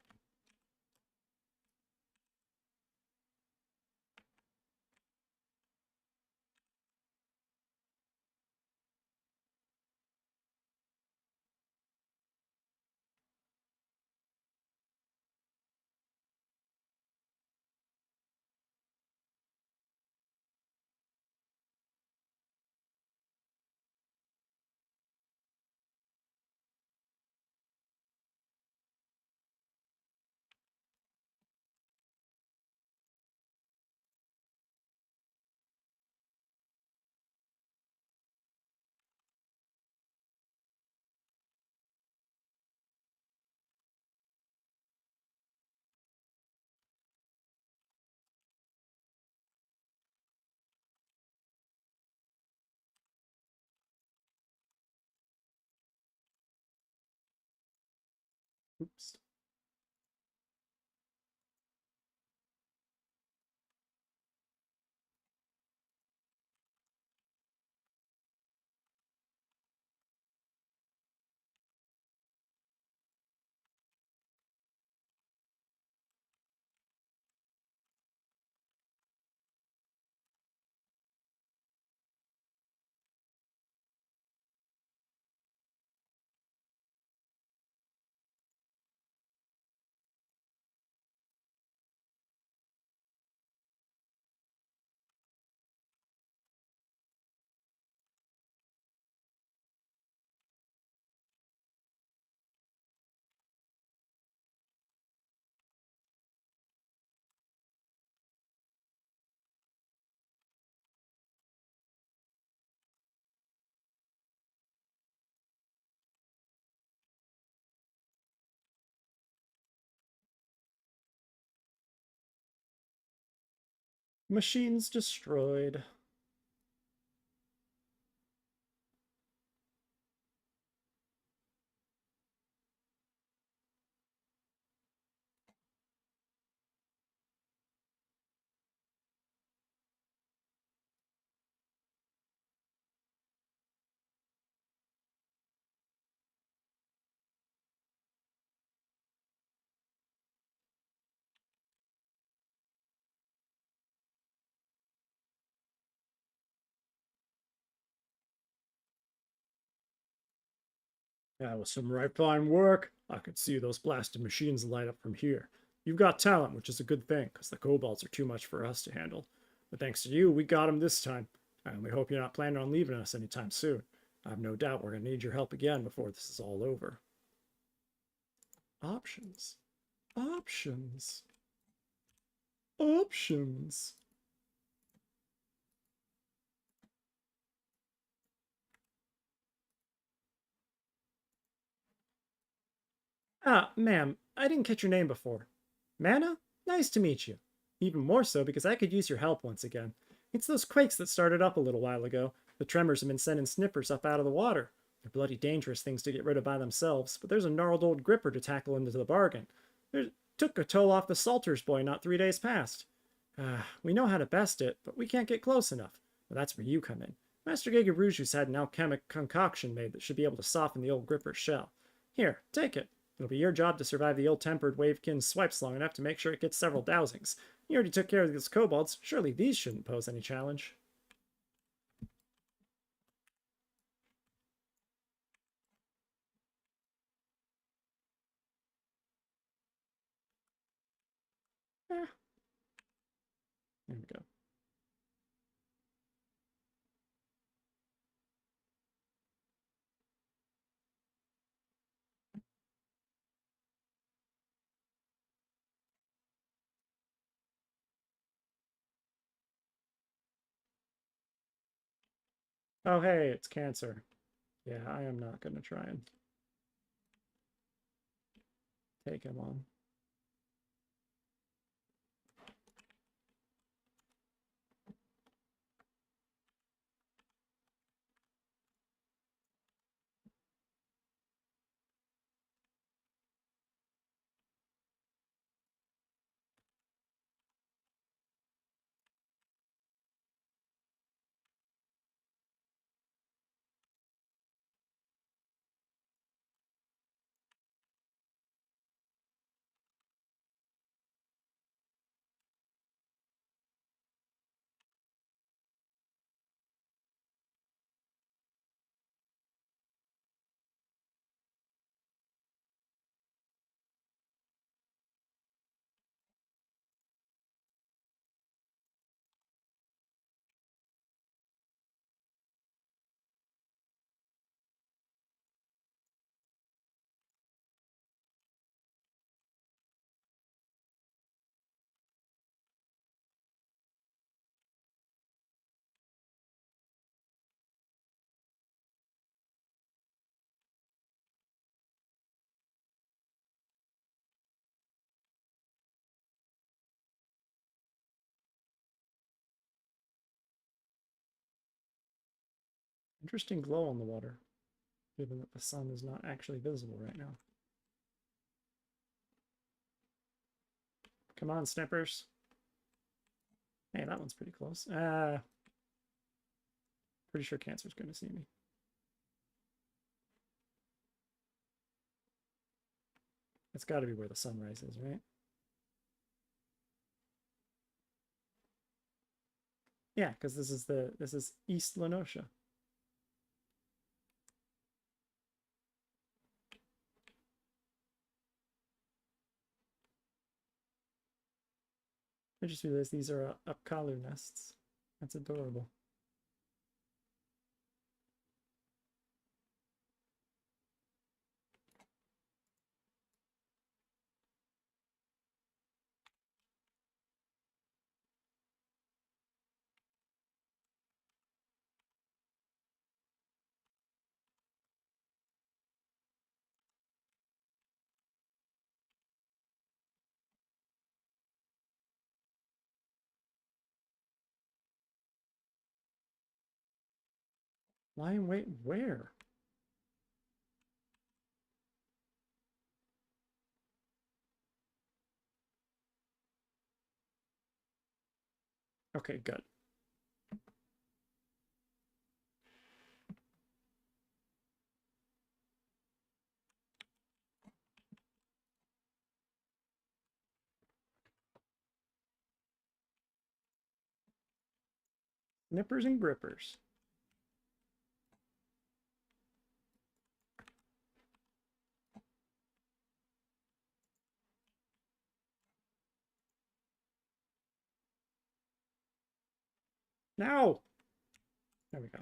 [SPEAKER 1] oops. Machines destroyed. That was some right fine work. I could see those blasted machines light up from here. You've got talent, which is a good thing, because the kobolds are too much for us to handle. But thanks to you, we got 'em this time. I only hope you're not planning on leaving us anytime soon. I have no doubt we're going to need your help again before this is all over. Options. Options. Options. Ah, ma'am, I didn't catch your name before. M'aana? Nice to meet you. Even more so because I could use your help once again. It's those quakes that started up a little while ago. The tremors have been sending snippers up out of the water. They're bloody dangerous things to get rid of by themselves, but there's a gnarled old gripper to tackle into the bargain. There took a toll off the Salters boy not 3 days past. We know how to best it, but we can't get close enough. Well, that's where you come in. Master Gegeruju's had an alchemic concoction made that should be able to soften the old gripper's shell. Here, take it. It'll be your job to survive the ill-tempered wavekin's swipes long enough to make sure it gets several dousings. You already took care of these kobolds. Surely these shouldn't pose any challenge. There we go. Oh, hey, it's cancer. Yeah, I am not going to try and take him on. Interesting glow on the water, given that the sun is not actually visible right now. Come on, snippers. Hey, that one's pretty close. Pretty sure cancer's going to see me. It's got to be where the sunrise is, right? Yeah, because this is East Lenosha. I just realized these are Upkalu nests. That's adorable. Lion, wait, where? Okay, good. Nippers and grippers. No! There we go.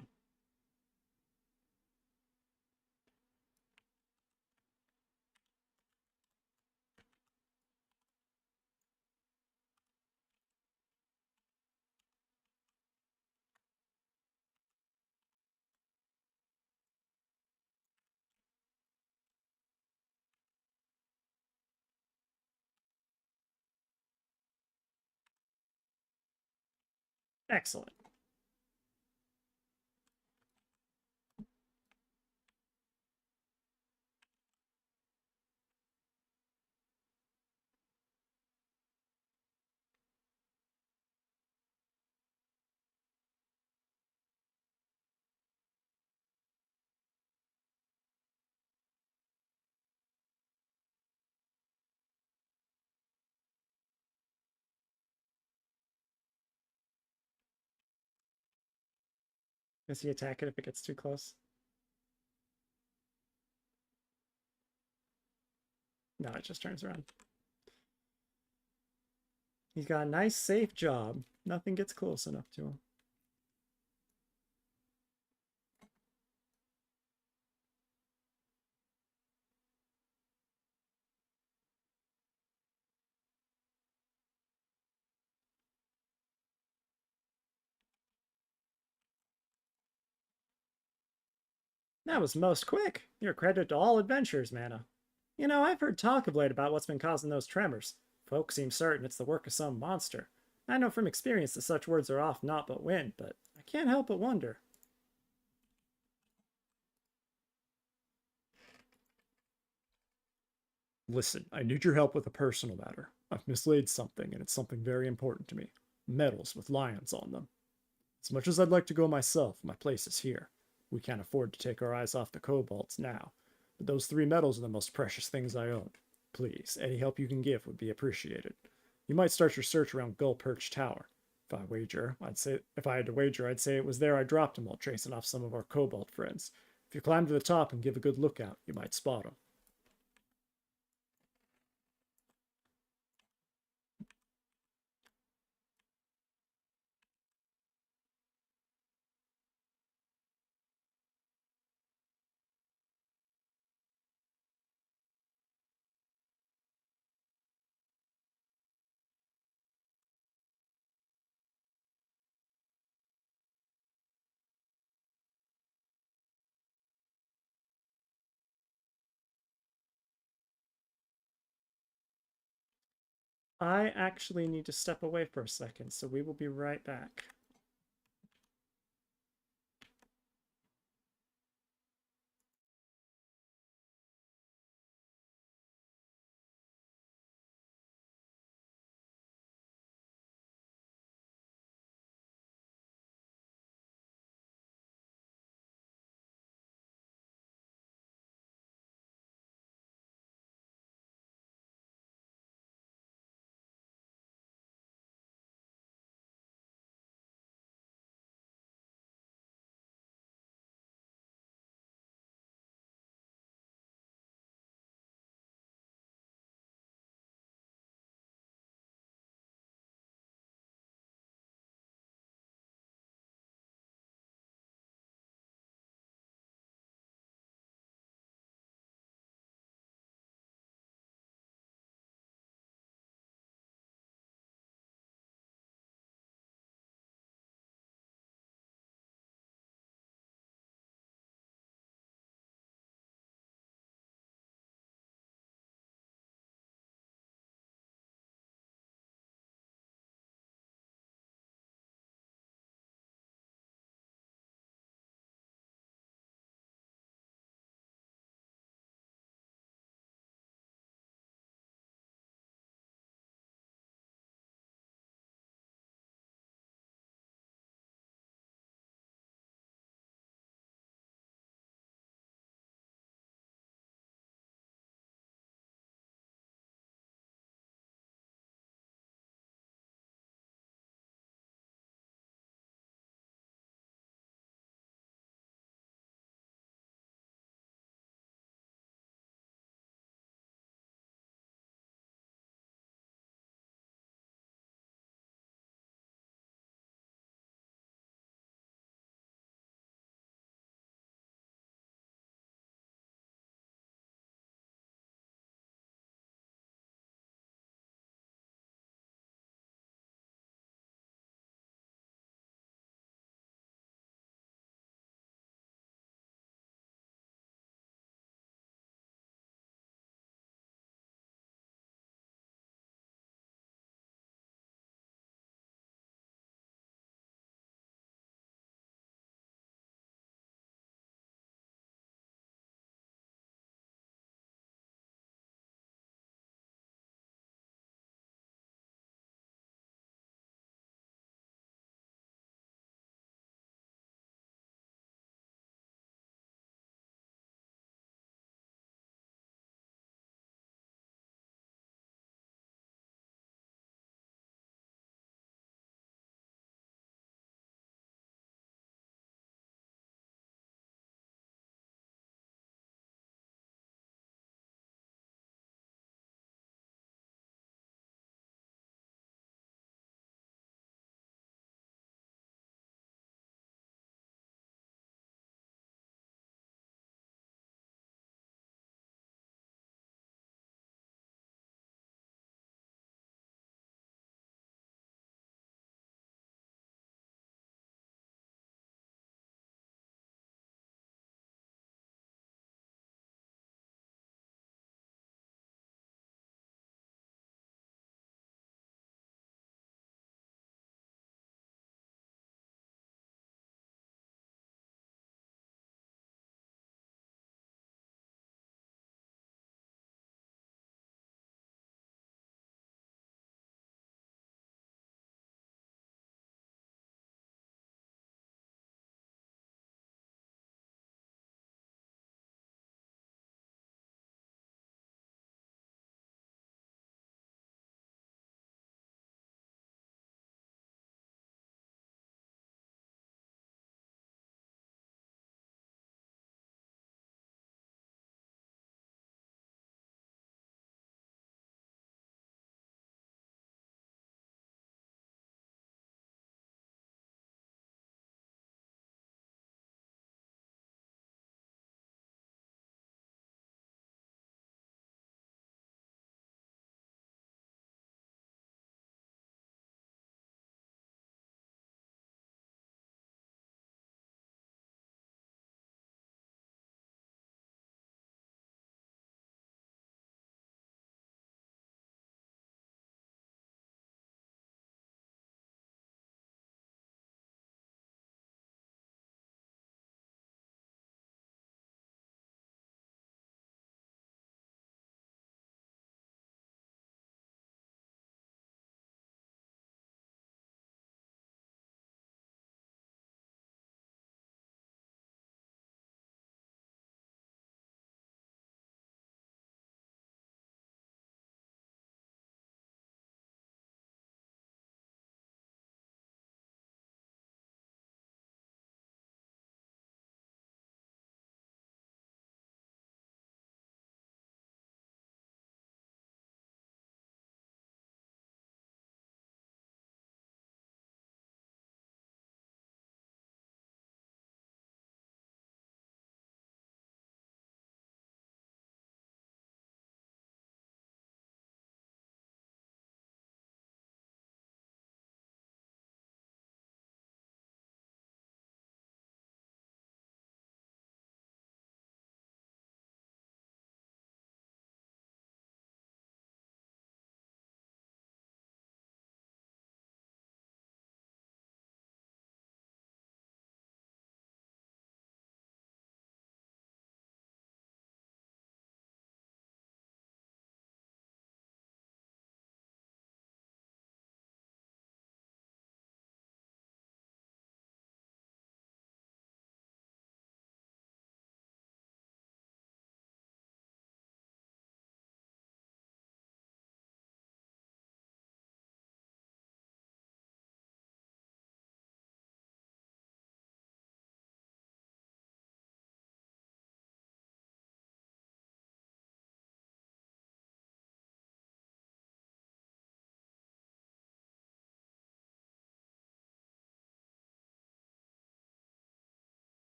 [SPEAKER 1] Excellent. Does he attack it if it gets too close? No, it just turns around. He's got a nice, safe job. Nothing gets close enough to him. That was most quick. You're credit to all adventures, M'aana. You know, I've heard talk of late about what's been causing those tremors. Folk seem certain it's the work of some monster. I know from experience that such words are oft naught but wind, but I can't help but wonder. Listen, I need your help with a personal matter. I've mislaid something, and it's something very important to me. Medals with lions on them. As much as I'd like to go myself, my place is here. We can't afford to take our eyes off the kobolds now, but those 3 medals are the most precious things I own. Please, any help you can give would be appreciated. You might start your search around Gull Perch Tower. If I had to wager, I'd say it was there I dropped him while chasing off some of our kobold friends. If you climb to the top and give a good lookout, you might spot him. I actually need to step away for a second, so we will be right back.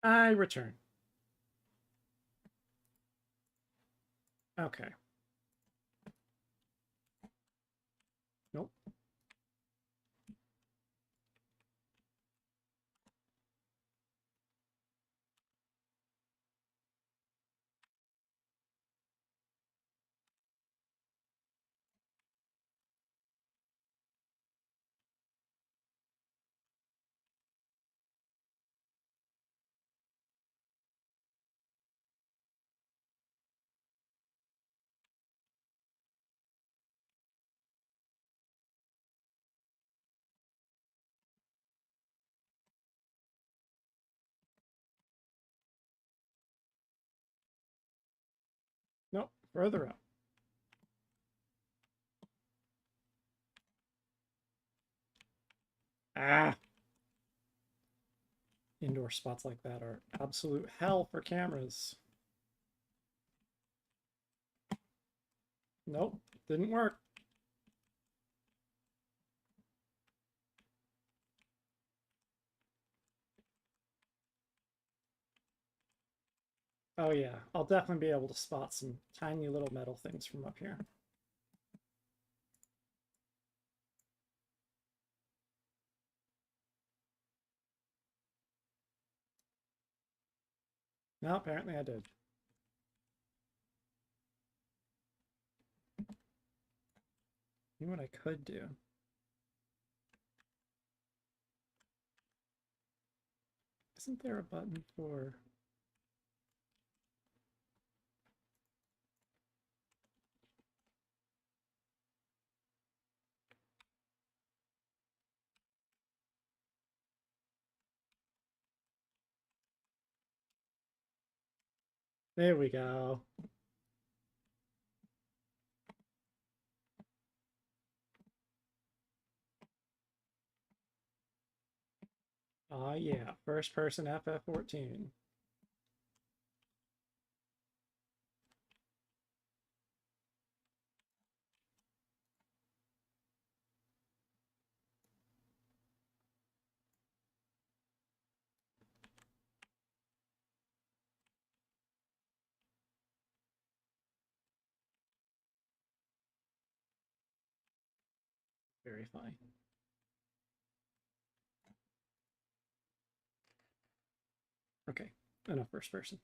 [SPEAKER 1] I return. Okay. Nope. Nope. Further up. Ah. Indoor spots like that are absolute hell for cameras. Nope. Didn't work. Oh yeah, I'll definitely be able to spot some tiny little metal things from up here. No, apparently I did. You know what I could do? Isn't there a button for... There we go. Ah, yeah. First person FF14. Very funny. Okay, enough first person.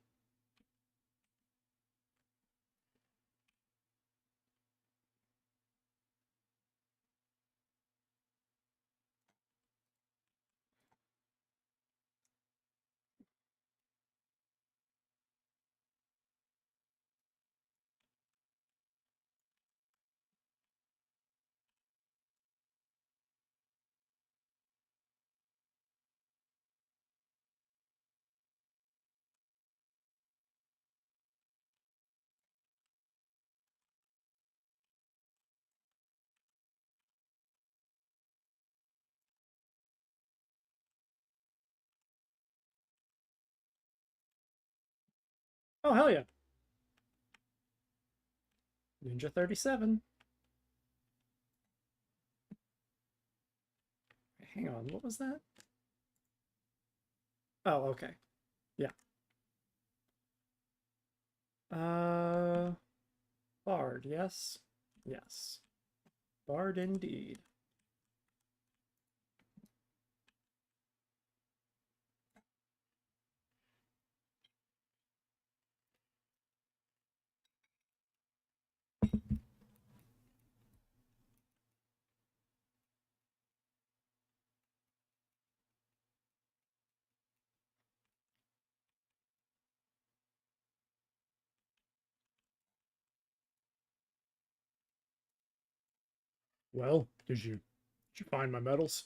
[SPEAKER 1] Oh, hell yeah. Ninja 37. Hang on, what was that? Oh, okay. Yeah. Bard, yes? Yes. Bard indeed. Well, did you find my medals?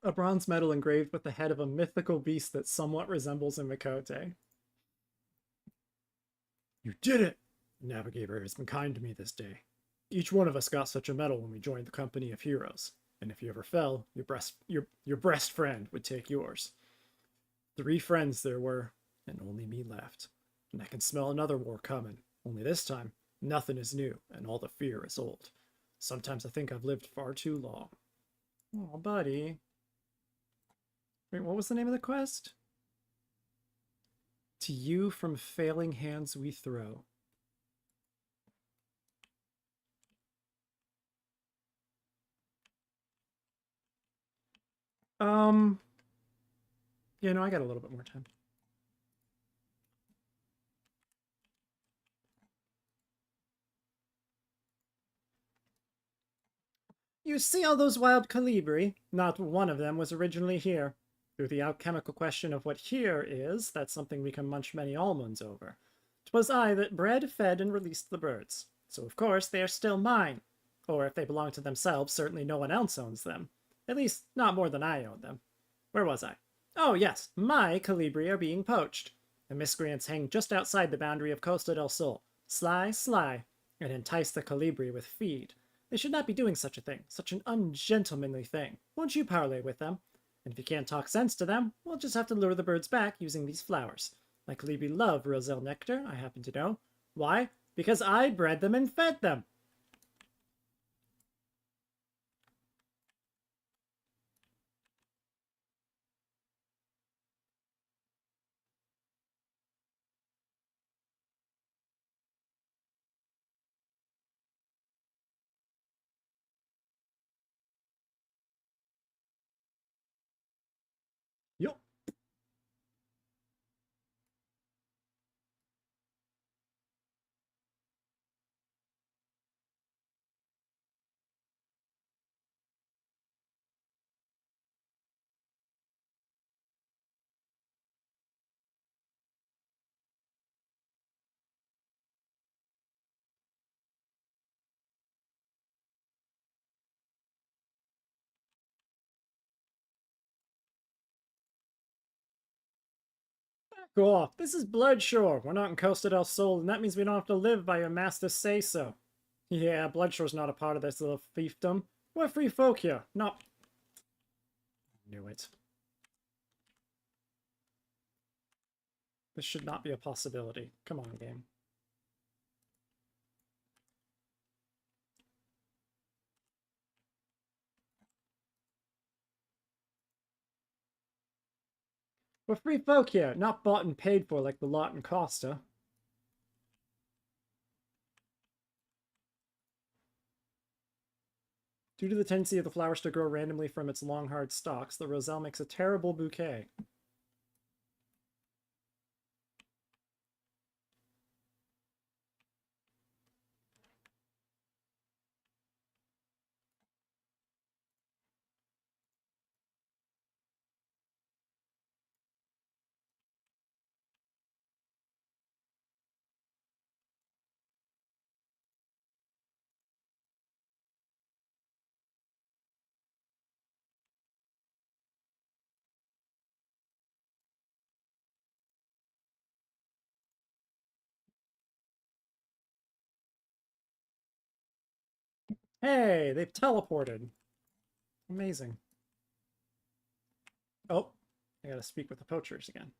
[SPEAKER 1] A bronze medal engraved with the head of a mythical beast that somewhat resembles a Mikote. You did it! The Navigator has been kind to me this day. Each one of us got such a medal when we joined the company of heroes, and if you ever fell, your best friend would take yours. 3 friends there were, and only me left. And I can smell another war coming, only this time, nothing is new, and all the fear is old. Sometimes I think I've lived far too long. Oh, buddy. Wait, what was the name of the quest? To you from failing hands we throw. Yeah, no, I got a little bit more time. You see all those wild colibri? Not one of them was originally here. Through the alchemical question of what here is, that's something we can munch many almonds over. 'Twas I that bred, fed, and released the birds. So of course they are still mine. Or if they belong to themselves, certainly no one else owns them. At least, not more than I own them. Where was I? Oh yes, my colibri are being poached. The miscreants hang just outside the boundary of Costa del Sol. Sly, sly, and entice the colibri with feed. They should not be doing such a thing, such an ungentlemanly thing. Won't you parley with them? And if you can't talk sense to them, we'll just have to lure the birds back using these flowers. My colibri love roselle nectar, I happen to know. Why? Because I bred them and fed them. Yo. Go off. This is Bloodshore. We're not in Costa del Sol, and that means we don't have to live by your master's say-so. Yeah, Bloodshore's not a part of this little fiefdom. We're free folk here. Not... Knew it. This should not be a possibility. Come on, game. We're free folk here, not bought and paid for like the lot in Costa. Due to the tendency of the flowers to grow randomly from its long, hard stalks, the roselle makes a terrible bouquet. Hey, they've teleported. Amazing. Oh, I gotta speak with the poachers again.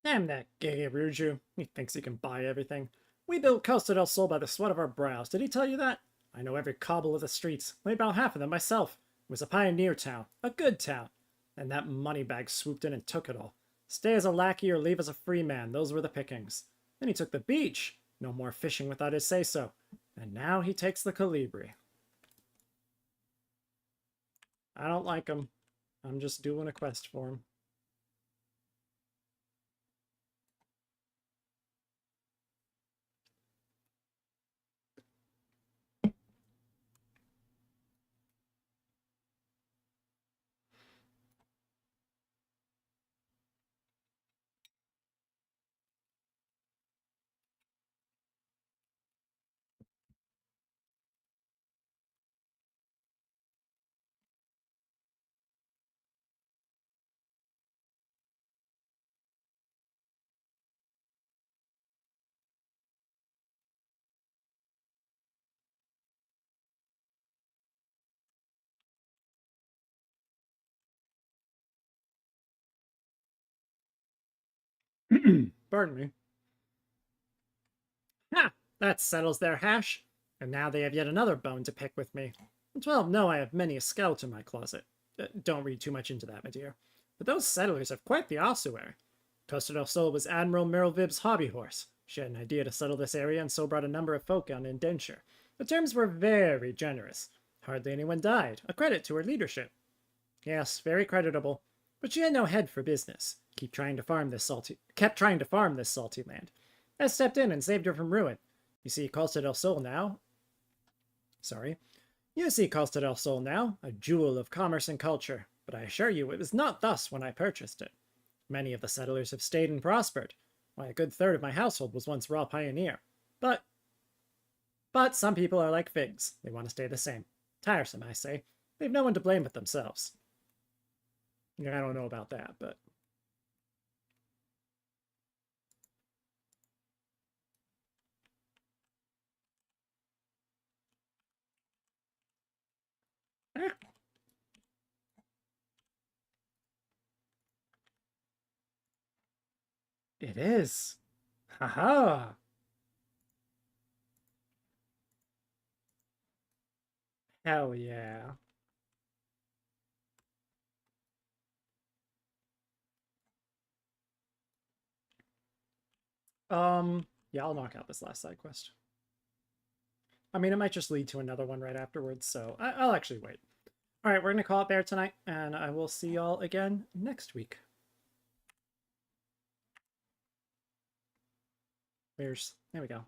[SPEAKER 1] Damn that Gege Ruju. He thinks he can buy everything. We built Costa del Sol by the sweat of our brows. Did he tell you that? I know every cobble of the streets. Laid about half of them myself. It was a pioneer town. A good town. And that moneybag swooped in and took it all. Stay as a lackey or leave as a free man. Those were the pickings. Then he took the beach. No more fishing without his say-so. And now he takes the colibri. I don't like him. I'm just doing a quest for him. Pardon me. Ha! That settles their hash. And now they have yet another bone to pick with me. 12 know I have many a skeleton in my closet. Don't read too much into that, my dear. But those settlers have quite the ossuary. Costa del Sol was Admiral Merylvib's hobby horse. She had an idea to settle this area and so brought a number of folk on indenture. The terms were very generous. Hardly anyone died, a credit to her leadership. Yes, very creditable. But she had no head for business. Kept trying to farm this salty land. I stepped in and saved her from ruin. You see Costa del Sol now, a jewel of commerce and culture, but I assure you it was not thus when I purchased it. Many of the settlers have stayed and prospered. Why, a good third of my household was once raw pioneer. But some people are like figs. They want to stay the same. Tiresome, I say. They've no one to blame but themselves. Yeah, I don't know about that, but... It is. Haha. Hell yeah. Yeah, I'll knock out this last side quest. I mean, it might just lead to another one right afterwards, so I'll actually wait. All right, we're going to call it there tonight, and I will see y'all again next week. There we go.